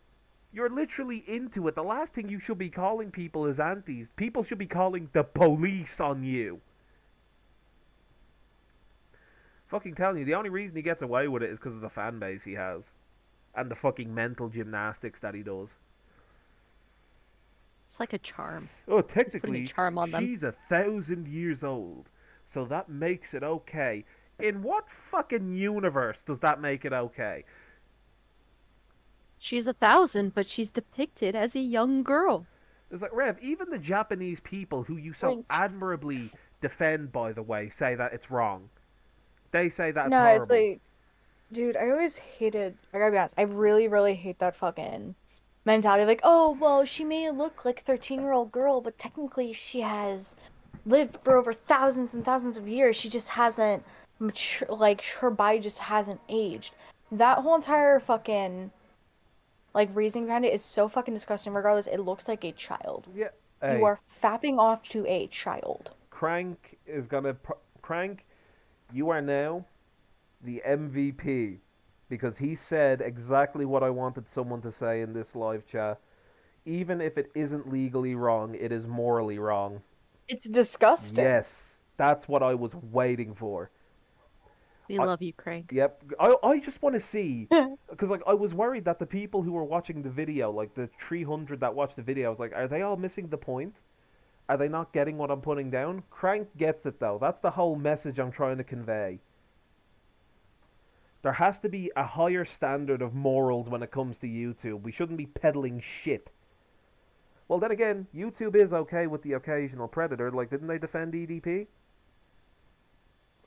You're literally into it. The last thing you should be calling people is aunties. People should be calling the police on you. Fucking telling you, the only reason he gets away with it is because of the fan base he has. And the fucking mental gymnastics that he does. It's like a charm. Oh, technically, charm on she's 1,000 years old. So that makes it okay. In what fucking universe does that make it okay? She's 1,000, but she's depicted as a young girl. It's like, Rev, even the Japanese people who you so admirably defend, by the way, say that it's wrong. They say that's horrible. No, it's like, dude, I always hated, I gotta be honest, I really, really hate that fucking mentality. Like, oh, well, she may look like a 13-year-old girl, but technically she has lived for over thousands and thousands of years. She just hasn't mature, like, her body just hasn't aged. That whole entire fucking, like, reasoning behind it is so fucking disgusting. Regardless, it looks like a child. Yeah. Hey, you are fapping off to a child. Crank is gonna... Crank, you are now the MVP. Because he said exactly what I wanted someone to say in this live chat. Even if it isn't legally wrong, it is morally wrong. It's disgusting. Yes. That's what I was waiting for. We love you, Craig. Yep. I just want to see... Because, like, I was worried that the people who were watching the video, like, the 300 that watched the video, I was like, are they all missing the point? Are they not getting what I'm putting down? Crank gets it, though. That's the whole message I'm trying to convey. There has to be a higher standard of morals when it comes to YouTube. We shouldn't be peddling shit. Well, then again, YouTube is okay with the occasional predator. Like, didn't they defend EDP?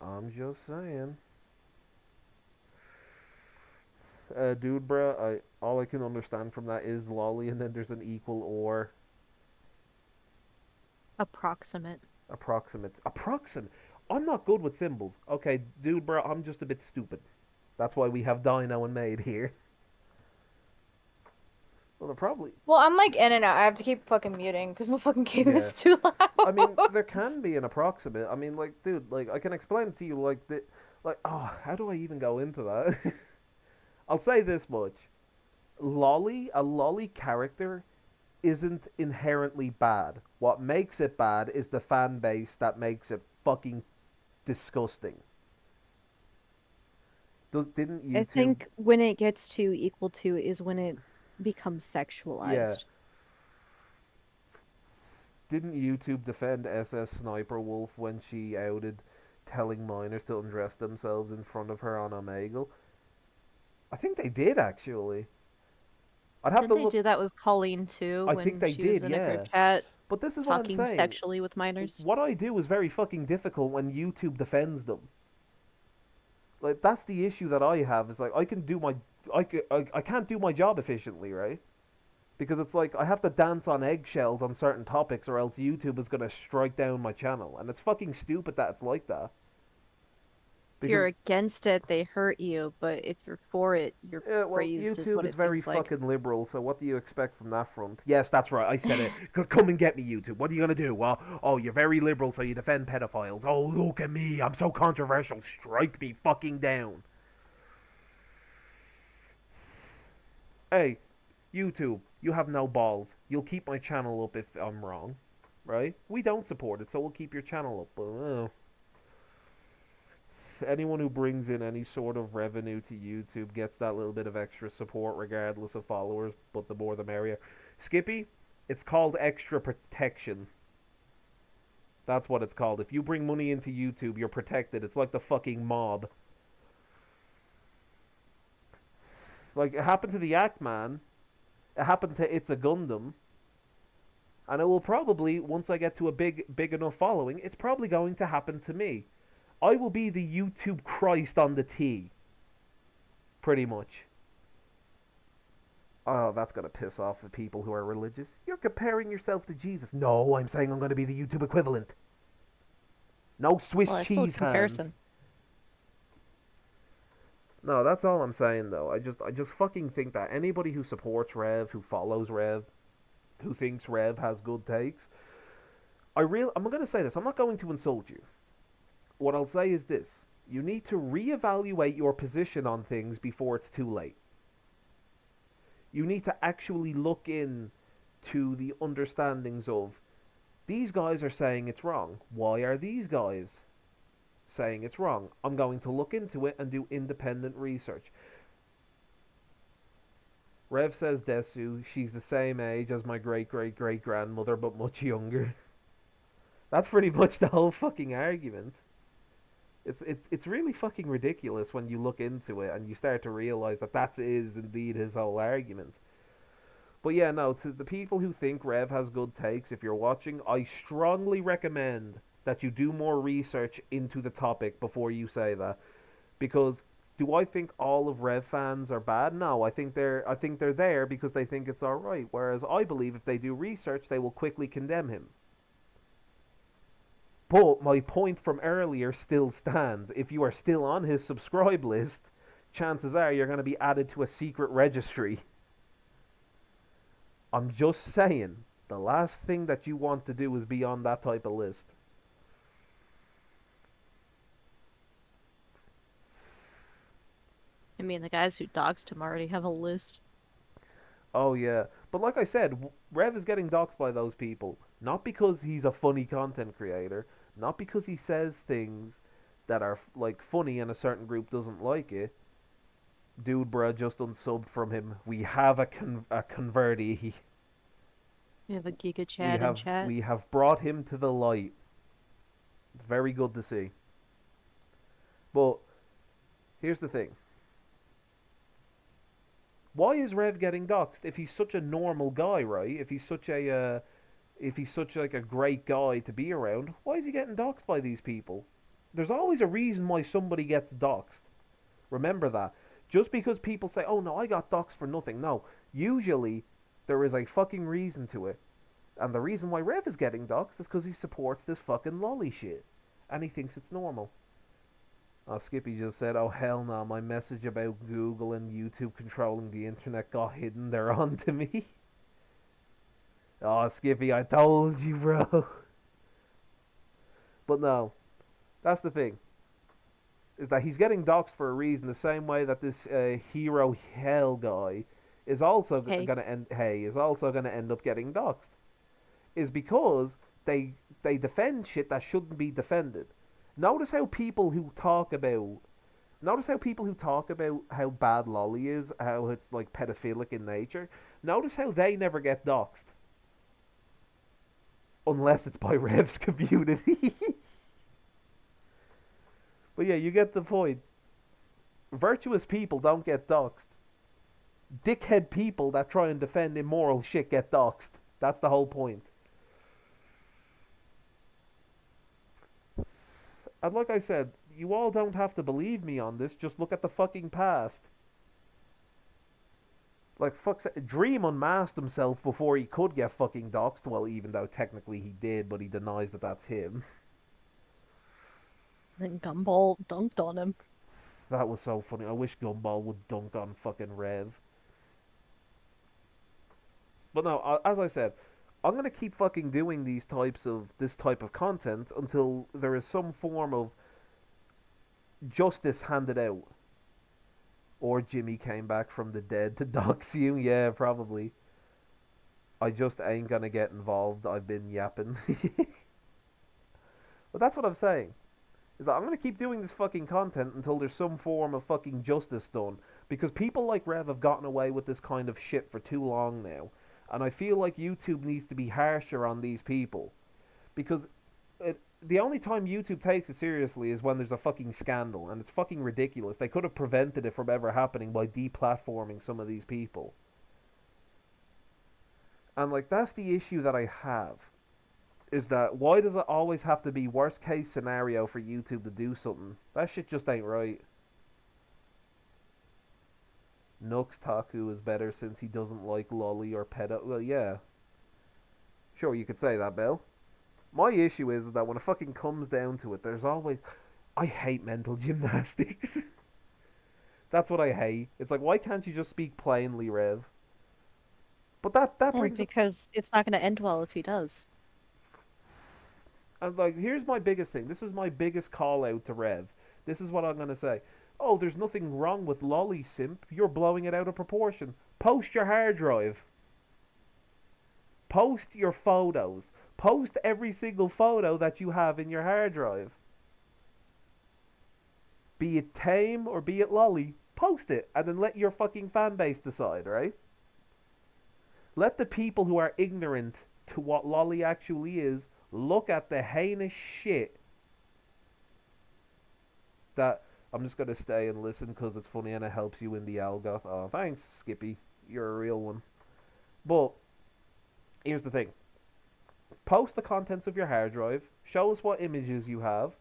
I'm just saying. Dude, bruh, all I can understand from that is lolly, and then there's an equal or. Approximate. Approximate. I'm not good with symbols. Okay, dude, bruh, I'm just a bit stupid. That's why we have Dino and Maid here. Well, they're probably... Well, I'm like in and out. I have to keep fucking muting because my fucking game is too loud. I mean, there can be an approximate. I mean, like, dude, like, I can explain it to you, like, how do I even go into that? I'll say this much: a lolly character isn't inherently bad. What makes it bad is the fan base that makes it fucking disgusting. Didn't I YouTube? think when it gets to equal to is when it becomes Yeah. sexualized. Didn't YouTube defend SS Sniper Wolf when she outed telling minors to undress themselves in front of her on Omegle? I think they did actually. I'd have to Didn't they look. do that with Colleen too I think when they she was did, in a yeah. group chat But this is what I'm talking saying. sexually with minors? What I do is very fucking difficult when YouTube defends them. Like that's the issue that I have. Is like I can do my I can't do my job efficiently, right? Because it's like I have to dance on eggshells on certain topics, or else YouTube is gonna strike down my channel, and it's fucking stupid that it's like that. If you're Because against it, they hurt you, but if you're for it, you're well, praised, is YouTube what is it very seems like. fucking liberal. So what do you expect from that front? Yes, that's right. I said it. Come and get me, YouTube. What are you gonna do? Well, oh, you're very liberal, so you defend pedophiles. Oh, look at me. I'm so controversial. Strike me fucking down. Hey, YouTube, you have no balls. You'll keep my channel up if I'm wrong, right? We don't support it, so we'll keep your channel up. But anyone who brings in any sort of revenue to YouTube gets that little bit of extra support, regardless of followers. But the more the merrier. Skippy, it's called extra protection. That's what it's called. If you bring money into YouTube, you're protected. It's like the fucking mob. Like it happened to the Act Man. It happened to It's a Gundam. And it will probably, once I get to a big enough following, it's probably going to happen to me. I will be the YouTube Christ on the T. Pretty much. Oh, that's going to piss off the people who are religious. You're comparing yourself to Jesus. No, I'm saying I'm going to be the YouTube equivalent. No Swiss Well, it's still a cheese hands. comparison. No, that's all I'm saying though. I just fucking think that anybody who supports Rev, who follows Rev, who thinks Rev has good takes, I'm going to say this. I'm not going to insult you. What I'll say is this. You need to reevaluate your position on things before it's too late. You need to actually look in to the understandings of these guys are saying it's wrong. Why are these guys saying it's wrong? I'm going to look into it and do independent research. Rev says Desu, she's the same age as my great-great-great-grandmother, but much younger. That's pretty much the whole fucking argument. It's really fucking ridiculous when you look into it and you start to realize that is indeed his whole argument. But yeah, no, to the people who think Rev has good takes, if you're watching, I strongly recommend that you do more research into the topic before you say that. Because do I think all of Rev fans are bad? No, I think they're there because they think it's alright. Whereas I believe if they do research, they will quickly condemn him. But my point from earlier still stands. If you are still on his subscribe list, chances are you're going to be added to a secret registry. I'm just saying, the last thing that you want to do is be on that type of list. I mean, the guys who doxed him already have a list. Oh yeah, but like I said, Rev is getting doxxed by those people. Not because he's a funny content creator, not because he says things that are like funny and a certain group doesn't like it. Dude, bruh, just unsubbed from him. We have a convertee. We have a Giga Chad in chat. We have brought him to the light. It's very good to see. But here's the thing. Why is Rev getting doxxed if he's such a normal guy, right? If he's such like a great guy to be around, why is he getting doxxed by these people? There's always a reason why somebody gets doxxed. Remember that. Just because people say, "Oh no, I got doxxed for nothing." No, usually there is a fucking reason to it. And the reason why Rev is getting doxxed is because he supports this fucking lolly shit. And he thinks it's normal. Oh, Skippy just said, "Oh hell no, my message about Google and YouTube controlling the internet got hidden. They're on to me." Oh, Skippy, I told you, bro. But no, that's the thing. is that he's getting doxxed for a reason, the same way that this Hero Hell guy is also Hey. gonna end. Hey, is also gonna end up getting doxxed. Is because they defend shit that shouldn't be defended. Notice how people who talk about how bad Lolly is, how it's like pedophilic in nature. Notice how they never get doxxed, unless it's by Rev's community. But yeah, you get the point. Virtuous people don't get doxxed. Dickhead people that try and defend immoral shit get doxxed. That's the whole point. And like I said, you all don't have to believe me on this. Just look at the fucking past. Like, Dream unmasked himself before he could get fucking doxxed. Well, even though technically he did, but he denies that that's him. Then Gumball dunked on him. That was so funny. I wish Gumball would dunk on fucking Rev. But no, as I said, I'm gonna keep fucking doing this type of content until there is some form of justice handed out. Or Jimmy came back from the dead to dox you. Yeah, probably. I just ain't gonna get involved. I've been yapping. But that's what I'm saying. Is that I'm gonna keep doing this fucking content until there's some form of fucking justice done. Because people like Rev have gotten away with this kind of shit for too long now. And I feel like YouTube needs to be harsher on these people. Because the only time YouTube takes it seriously is when there's a fucking scandal. And it's fucking ridiculous. They could have prevented it from ever happening by deplatforming some of these people. And like, that's the issue that I have. Is that, why does it always have to be worst case scenario for YouTube to do something? That shit just ain't right. Nux Taku is better since he doesn't like lolly or pedo. Well, yeah. Sure, you could say that, Bill. My issue is that when it fucking comes down to it, there's always... I hate mental gymnastics. That's what I hate. It's like, why can't you just speak plainly, Rev? But that brings because it's not going to end well if he does. And like, here's my biggest thing. This is my biggest call out to Rev. This is what I'm gonna say. Oh, there's nothing wrong with lolly simp. You're blowing it out of proportion. Post your hard drive. Post your photos. Post every single photo that you have in your hard drive. Be it tame or be it lolly, post it and then let your fucking fan base decide, right? Let the people who are ignorant to what lolly actually is look at the heinous shit that... I'm just going to stay and listen because it's funny and it helps you in the algorithm. Oh, thanks, Skippy. You're a real one. But, here's the thing. Post the contents of your hard drive. Show us what images you have.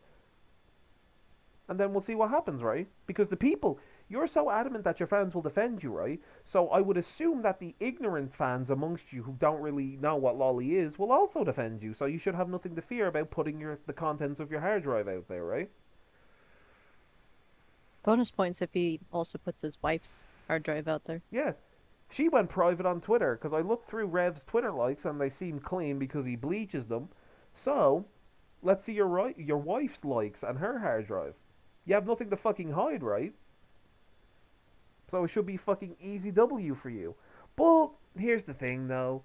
And then we'll see what happens, right? Because the people... You're so adamant that your fans will defend you, right? So I would assume that the ignorant fans amongst you who don't really know what lolly is will also defend you. So you should have nothing to fear about putting the contents of your hard drive out there, right? Bonus points if he also puts his wife's hard drive out there. Yeah. She went private on Twitter because I looked through Rev's Twitter likes and they seem clean because he bleaches them. So, let's see your wife's likes and her hard drive. You have nothing to fucking hide, right? So it should be fucking easy W for you. But here's the thing, though.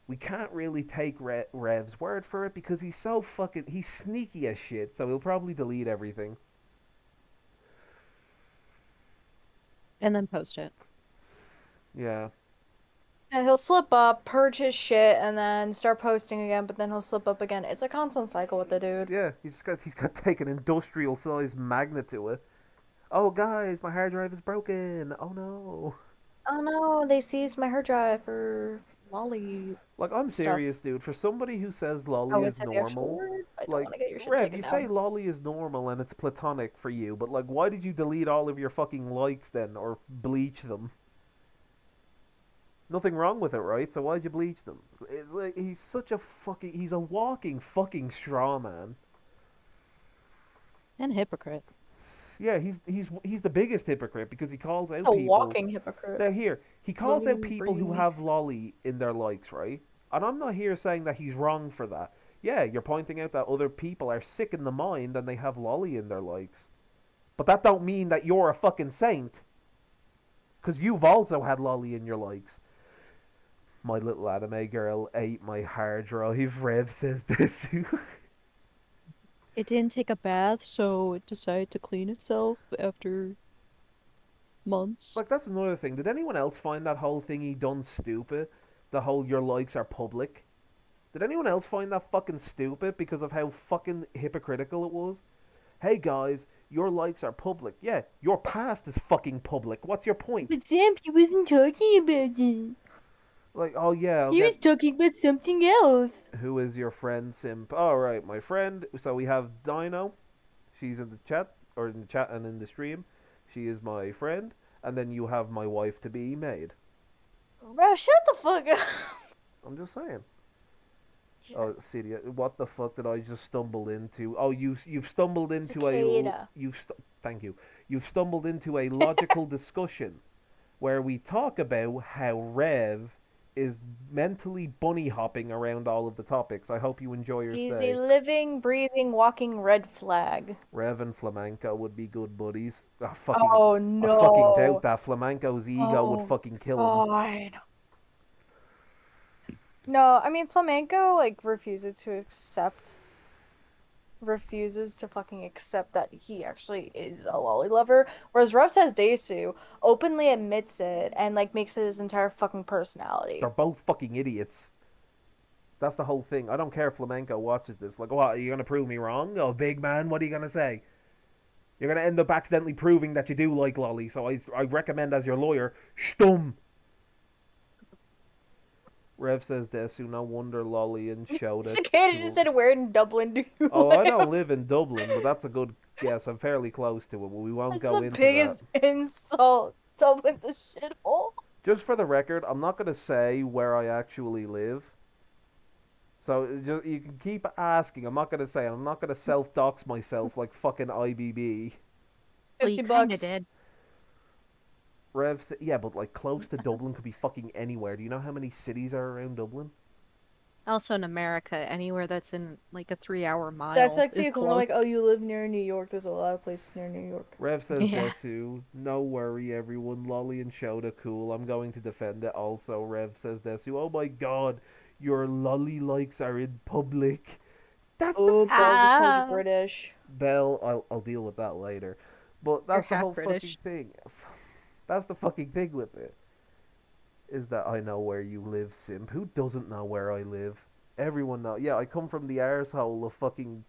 We can't really take Rev's word for it because he's so fucking... He's sneaky as shit, so he'll probably delete everything. And then post it. Yeah. And he'll slip up, purge his shit, and then start posting again, but then he'll slip up again. It's a constant cycle with the dude. Yeah, he's got to take an industrial-sized magnet to it. Oh, guys, my hard drive is broken. Oh, no. Oh, no, they seized my hard drive for lolly. Like, I'm stuff. serious, dude. For somebody who says lolly is normal, like, Rev, you say lolly is normal and it's platonic for you, but, like, why did you delete all of your fucking likes then, or bleach them? Nothing wrong with it, right? So why'd you bleach them? It's like, he's such a fucking... He's a walking fucking straw man. And hypocrite. Yeah, he's the biggest hypocrite because he calls out He's people... a walking hypocrite. Now here, he calls out people who have lolly in their likes, right? And I'm not here saying that he's wrong for that. Yeah, you're pointing out that other people are sick in the mind and they have lolly in their likes. But that don't mean that you're a fucking saint. Because you've also had lolly in your likes. My little anime girl ate my hard drive. Rev says this. It didn't take a bath, so it decided to clean itself after months. Like, that's another thing. Did anyone else find that whole thing he done stupid? The whole your likes are public? Did anyone else find that fucking stupid because of how fucking hypocritical it was? Hey guys, your likes are public. Yeah, your past is fucking public. What's your point? But Sam, he wasn't talking about it. Like, oh yeah, He was talking about something else. Who is your friend, Simp? All right, my friend. So we have Dino. She's in the chat, or in the chat and in the stream. She is my friend. And then you have my wife to be made. Bro, shut the fuck up. I'm just saying. Oh, Celia, what the fuck did I just stumble into? Oh, you've stumbled into Cicada. Thank you. You've stumbled into a logical discussion where we talk about how Rev is mentally bunny hopping around all of the topics. I hope you enjoy your He's stay. a living, breathing, walking red flag. Rev and Flamenco would be good buddies. Oh I no! fucking doubt that. Flamenco's ego would fucking kill him. God. No, I mean Flamenco like refuses to fucking accept that he actually is a lolly lover, whereas Rev says Desu openly admits it and like makes it his entire fucking personality. They're both fucking idiots. That's the whole thing. I don't care if Flamenco watches this. Like, what, are you going to prove me wrong? Oh, big man, what are you going to say? You're going to end up accidentally proving that you do like lolly, so I recommend as your lawyer, stum. Rev says Desu, no wonder lolly and Shoda. Cicada just said where in Dublin do you Oh, live? I don't live in Dublin, but that's a good guess. I'm fairly close to it, but we won't go into that. That's the biggest insult. Dublin's a shithole. Just for the record, I'm not going to say where I actually live. So you can keep asking. I'm not going to say. I'm not going to self-dox myself like fucking IBB. Well, $50. you kinda did. Rev said, yeah, but like close to Dublin could be fucking anywhere. Do you know how many cities are around Dublin? Also in America, anywhere that's in like a 3-hour mile. That's like is the equivalent, like, oh, you live near New York. There's a lot of places near New York. Rev says Yeah. Desu, no worry everyone, lolly and Shoda cool. I'm going to defend it also. Rev says Desu, oh my god, your lolly likes are in public. That's Oh, the Belle just called Ah. you British. Bell, I'll deal with that later. But that's the half whole British. fucking thing. That's the fucking thing with it. Is that I know where you live, Simp. Who doesn't know where I live? Everyone knows. Yeah, I come from the arsehole of fucking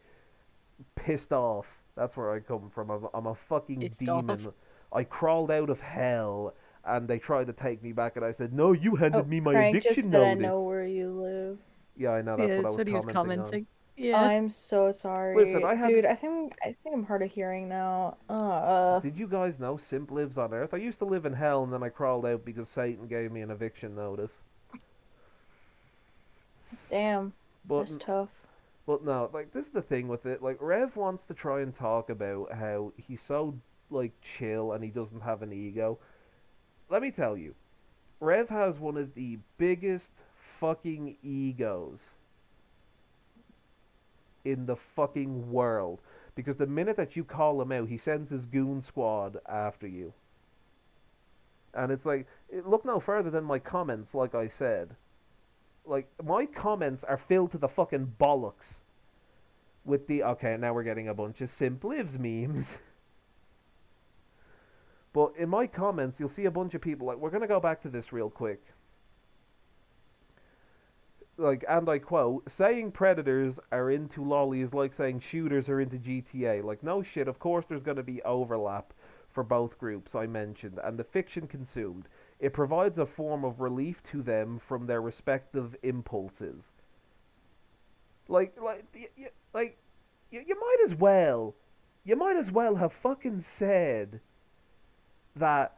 pissed off. That's where I come from. I'm a fucking Pissed demon. off. I crawled out of hell and they tried to take me back and I said, no, you handed me my Frank eviction just said I notice. know where you live. Yeah, I know. That's Yeah, what I was that's what he was commenting on. commenting. Yeah. I'm so sorry. Listen, I had- Dude, I think I'm hard of hearing now. Did you guys know Simp lives on Earth? I used to live in hell and then I crawled out because Satan gave me an eviction notice. Damn. But That's tough. But no, like, this is the thing with it. Like, Rev wants to try and talk about how he's so, like, chill and he doesn't have an ego. Let me tell you, Rev has one of the biggest fucking egos in the fucking world. Because the minute that you call him out, he sends his goon squad after you. And it's like, look no further than my comments, like I said. Like, my comments are filled to the fucking bollocks with the, okay, now we're getting a bunch of Simp Lives memes. But in my comments, you'll see a bunch of people, like, we're going to go back to this real quick. Like, and I quote, saying predators are into lolly is like saying shooters are into GTA. Like, no shit, of course there's going to be overlap for both groups I mentioned, and the fiction consumed. It provides a form of relief to them from their respective impulses. You might as well have fucking said that,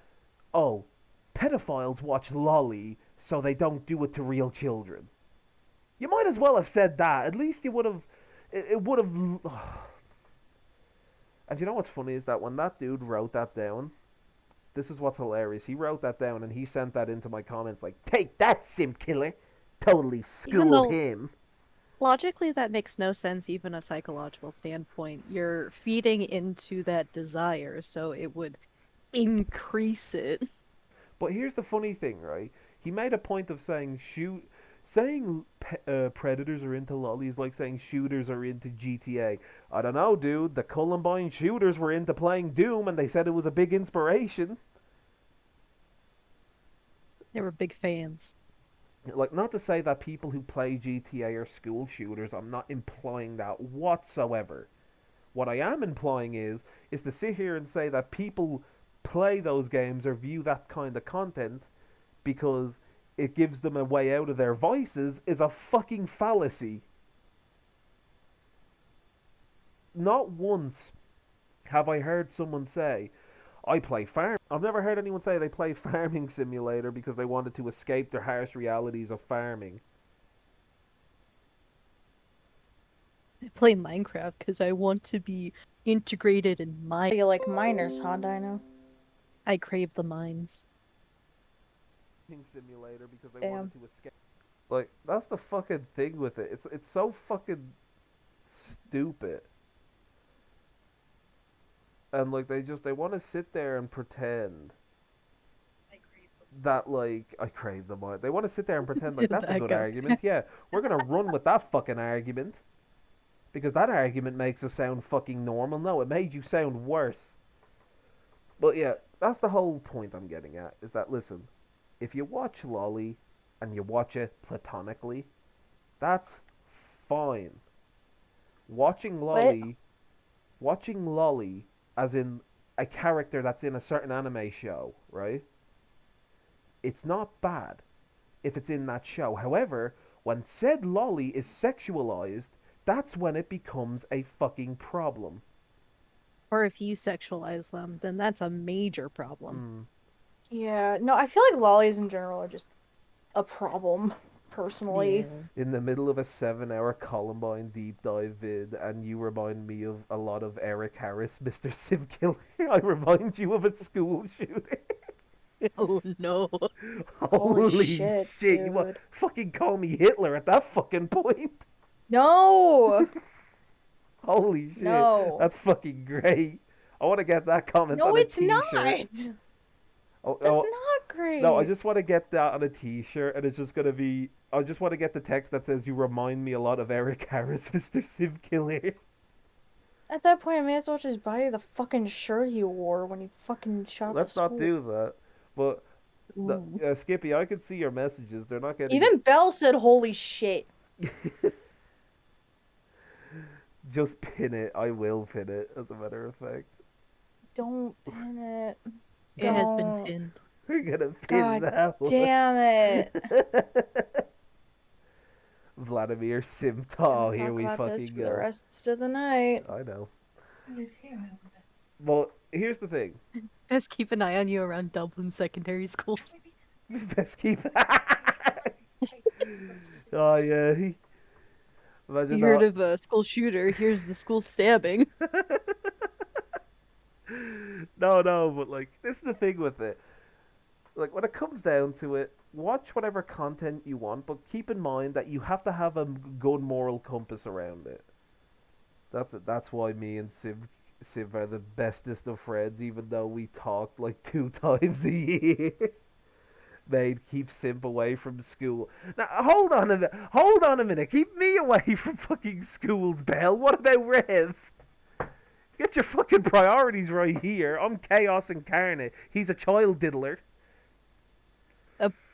oh, pedophiles watch lolly so they don't do it to real children. You might as well have said that. At least you would have, it would have. And you know what's funny is that when that dude wrote that down, this is what's hilarious. He wrote that down and he sent that into my comments like, take that, Simp Killer. Totally schooled him. Logically, that makes no sense, even a psychological standpoint. You're feeding into that desire, so it would increase it. But here's the funny thing, right? He made a point of saying predators are into lollies like saying shooters are into GTA. I don't know, dude. The Columbine shooters were into playing Doom, and they said it was a big inspiration. They were big fans. Like, not to say that people who play GTA are school shooters. I'm not implying that whatsoever. What I am implying is to sit here and say that people play those games or view that kind of content because it gives them a way out of their vices is a fucking fallacy. Not once have I heard someone say, I play farm. I've never heard anyone say they play Farming Simulator because they wanted to escape the harsh realities of farming. I play Minecraft because I want to be integrated in mine. You like miners, huh, Dino? I crave the mines. Simulator because they Damn. wanted to escape. Like, that's the fucking thing with it. It's so fucking stupid. And like they want to sit there and pretend that like I crave the mind. They want to sit there and pretend like that's a good argument. Yeah, we're gonna run with that fucking argument because that argument makes us sound fucking normal. No, it made you sound worse. But yeah, that's the whole point I'm getting at. Is that listen, if you watch Lolly and you watch it platonically, that's fine. Watching Lolly as in a character that's in a certain anime show, right? It's not bad if it's in that show. However, when said lolly is sexualized, that's when it becomes a fucking problem. Or if you sexualize them, then that's a major problem. Yeah, no, I feel like lollies in general are just a problem, personally. Yeah. In the middle of a 7-hour Columbine deep dive vid, and you remind me of a lot of Eric Harris, Mr. Sim Killer. I remind you of a school shooter. Oh no. Holy shit, you want fucking call me Hitler at that fucking point? No! Holy shit. No. That's fucking great. I want to get that comment No, on a it's t-shirt. not! Oh, That's not great. No, I just want to get that on a t-shirt, and it's just going to be... I just want to get the text that says, you remind me a lot of Eric Harris, Mr. Sim Killer. At that point, I may as well just buy you the fucking shirt he wore when he fucking shot Let's not do that. But, Skippy, I can see your messages. They're not getting... Even Belle said, holy shit. Just pin it. I will pin it, as a matter of fact. Don't pin it. It has been pinned. We're gonna pin that one. Damn it. Vladimir Simtov, here we fucking this for go. the rest of the night. I know. Well, here's the thing. Best keep an eye on you around Dublin secondary school. Best keep. Oh yeah. Imagine You heard of a school shooter? Here's the school stabbing. No, but like this is the thing with it. Like when it comes down to it, watch whatever content you want, but keep in mind that you have to have a good moral compass around it. That's why me and Civ are the bestest of friends, even though we talk like 2 times a year. Mate, keep Simp away from school. Now, hold on a minute. Keep me away from fucking schools, Belle. What about Rev? Get your fucking priorities right here. I'm chaos incarnate. He's a child diddler.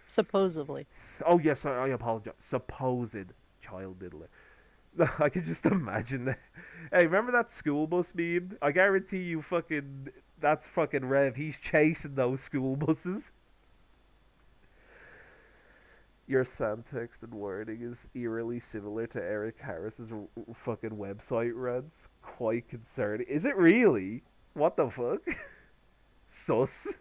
Supposedly. Oh, yes, I apologize. Supposed child diddler. I could just imagine that. Hey, remember that school bus meme? I guarantee you that's fucking Rev. He's chasing those school buses. Your Santext and wording is eerily similar to Eric Harris's fucking website rants. Quite concerning. Is it really? What the fuck? Sus.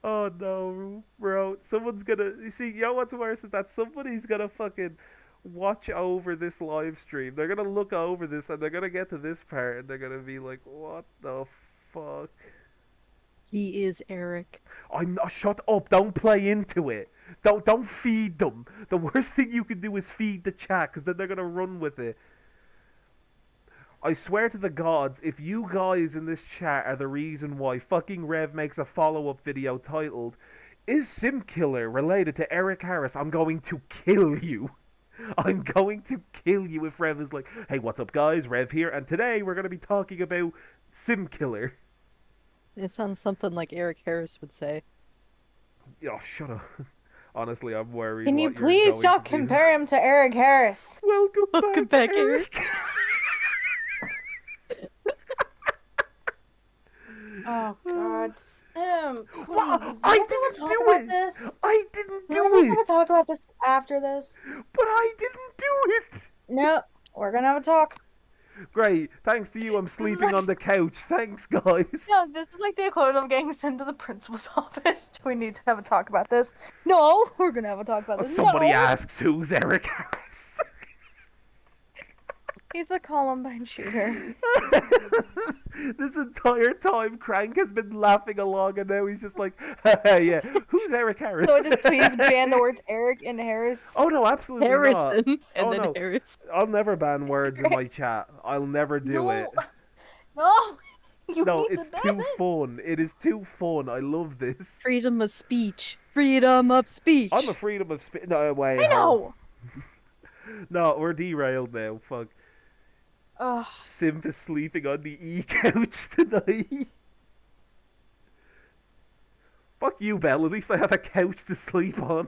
Oh no, bro. Someone's gonna... You see, you know what's worse is that somebody's gonna fucking watch over this live stream. They're gonna look over this and they're gonna get to this part and they're gonna be like, what the fuck? He is Eric. I'm not... Shut up. Don't play into it. Don't feed them. The worst thing you can do is feed the chat, because then they're gonna run with it. I swear to the gods, if you guys in this chat are the reason why fucking Rev makes a follow-up video titled, "Is Sim Killer related to Eric Harris?" I'm going to kill you. I'm going to kill you if Rev is like, "Hey, what's up guys, Rev here, and today we're going to be talking about Sim Killer." It sounds something like Eric Harris would say. Oh, shut up. Honestly, I'm worried. Can you what you're please going stop to do. comparing him to Eric Harris? Welcome back, Eric. Oh God, Sim, please. What? I didn't talk do about it. this? I didn't do We're it. gonna talk about this after this. But I didn't do it. No, we're gonna have a talk. Great. Thanks to you, I'm sleeping on the couch. Thanks, guys. No, this is like the equivalent of getting sent to the principal's office. Do we need to have a talk about this? No, we're gonna have a talk about this. Somebody No. asks, who's Eric Harris? He's the Columbine shooter. This entire time, Crank has been laughing along, and now he's just like, yeah, who's Eric Harris? So just please ban the words Eric and Harris. Oh no, absolutely Harrison not. and Oh, then no. Harris. I'll never ban words in my chat. I'll never do it. No, you No, need it's to too ban it. fun. It is too fun. I love this. Freedom of speech. Freedom of speech. I'm a freedom of speech. No, wait. I know. No, we're derailed now. Fuck. Ugh. Simp is sleeping on the E-couch tonight. Fuck you, Belle. At least I have a couch to sleep on.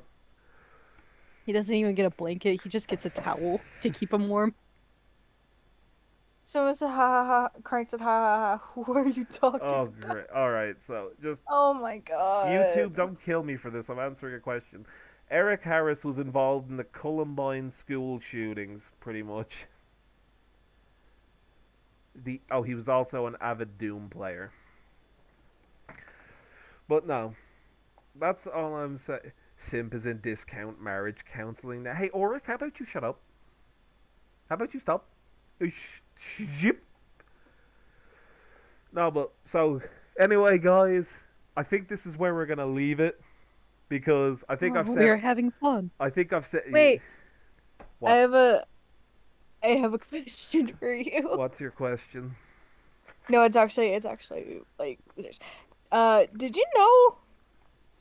He doesn't even get a blanket. He just gets a towel to keep him warm. So it's a ha ha ha. Crank said ha ha ha. What are you talking Oh, about? great. Alright, so just... Oh my God. YouTube, don't kill me for this. I'm answering a question. Eric Harris was involved in the Columbine school shootings, pretty much. He was also an avid Doom player. But no, that's all I'm saying. Simp is in discount marriage counseling now. Hey, Oric, how about you shut up? How about you stop? Zip. No, but, so, anyway, guys, I think this is where we're gonna leave it. Because I think I've said... We're having fun. I think I've said... Wait. What? I have a question for you. What's your question? No, it's actually like there's did you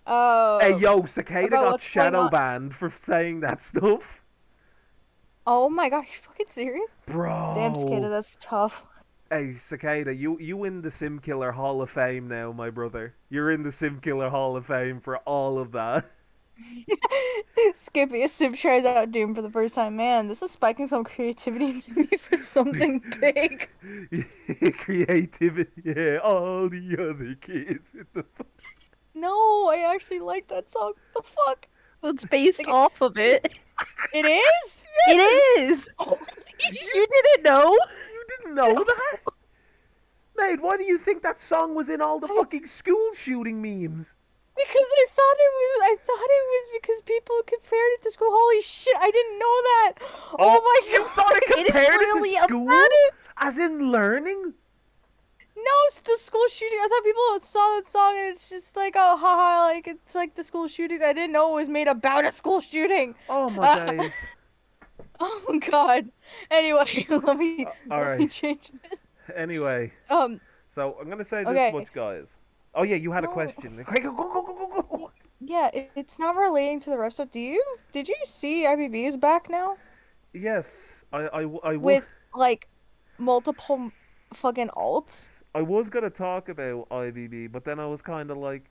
know Hey, yo, Cicada about got what's going shadow on- banned for saying that stuff. Oh my God, are you fucking serious? Bro. Damn, Cicada, that's tough. Hey, Cicada, you in the Sim Killer Hall of Fame now, my brother. You're in the Sim Killer Hall of Fame for all of that. Skippy, a Sim tries out Doom for the first time. Man, this is spiking some creativity into me for something big. Creativity, yeah, all the other kids. No, I actually like that song. What the fuck? Well, it's based off of it. It is? It is! You didn't know? You didn't know that? Mate, why do you think that song was in all the fucking school shooting memes? Because I thought it was because people compared it to school. Holy shit, I didn't know that. Oh my You God. thought it It is compared really it to school? about it. As in learning? No, it's the school shooting. I thought people saw that song and it's just like, oh, haha, like it's like the school shootings. I didn't know it was made about a school shooting. Oh my days. Oh God. Anyway, let me alright. change this. Anyway, so I'm gonna say this Okay. much, guys. Oh yeah, you had a No. question. Okay, go. Yeah, it's not relating to the Revs stuff. Did you see IBB is back now Yes, I with like multiple fucking alts? I was gonna talk about IBB, but then I was kind of like,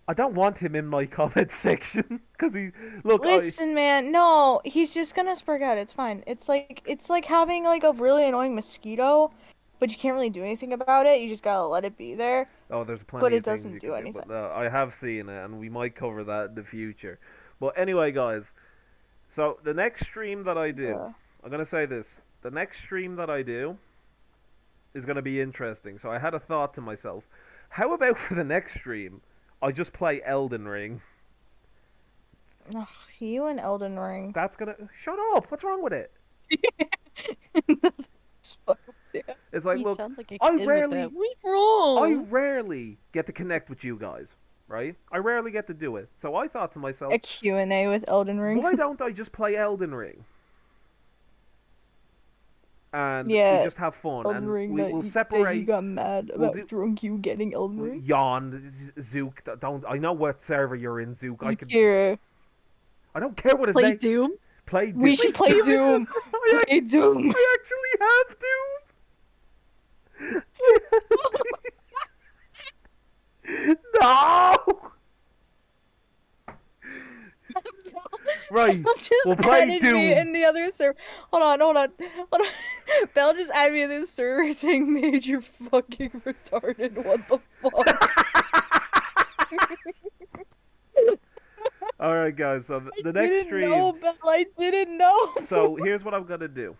I don't want him in my comment section because Listen, man, no, he's just gonna spark out. It's fine. It's like having like a really annoying mosquito, but you can't really do anything about it. You just gotta let it be there. Oh, there's plenty. But of it things doesn't you do can anything. But, I have seen it, and we might cover that in the future. But anyway, guys, so the next stream that I do, Yeah. I'm gonna say this: the next stream that I do is gonna be interesting. So I had a thought to myself: how about for the next stream, I just play Elden Ring? Ugh, you and Elden Ring. That's gonna shut up. What's wrong with it? It's like, You look, sound like a I kid with rarely- that. What's wrong? I rarely get to connect with you guys. right? I rarely get to do it. So I thought to myself, A Q&A with Elden Ring. why don't I just play Elden Ring? And we Yeah, just have fun, Elden and Ring we'll that separate. you got mad we'll about drunk you getting Elden Ring. Yawn, Zook. Don't. I know what server you're in, Zook. Zakira. I don't care what his Play name. Doom? Play Doom. We should play Doom. Play Doom. I actually have Doom. No. Right. Bell just We'll play added Doom. me in the other server. Hold on. Bell just added me in the server saying, "Made you fucking retarded." What the fuck? All right, guys. So the next stream. No, Bell, I didn't know. So here's what I'm gonna do.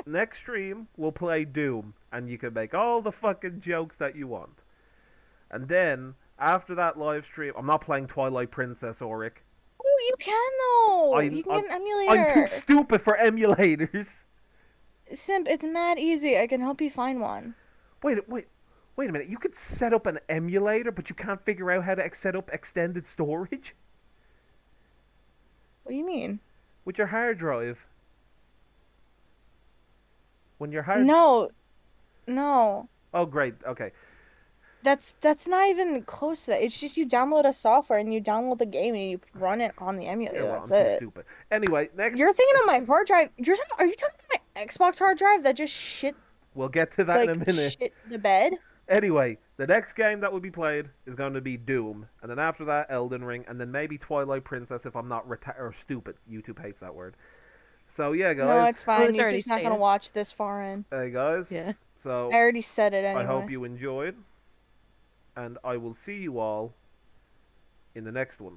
Next stream, we'll play Doom, and you can make all the fucking jokes that you want. And then after that live stream, I'm not playing Twilight Princess, Auric. Oh, you can though. You can get an emulator. I'm too stupid for emulators. Simp, it's mad easy. I can help you find one. Wait a minute. You could set up an emulator, but you can't figure out how to set up extended storage What do you mean? with your hard drive. When your hard No. Oh, great. Okay. That's not even close to that. It's just you download a software and you download the game and you run it on the emulator. Yeah, well, That's I'm too it. stupid. Anyway, next. You're thinking of my hard drive. Are you talking about my Xbox hard drive that just shit We'll get to that like in a minute. shit the bed? Anyway, the next game that will be played is going to be Doom, and then after that, Elden Ring, and then maybe Twilight Princess if I'm not or stupid. YouTube hates that word. So yeah, guys. No, it's fine. it's already YouTube's not gonna stated. watch this far in. Hey guys. Yeah. So I already said it anyway. I hope you enjoyed, and I will see you all in the next one.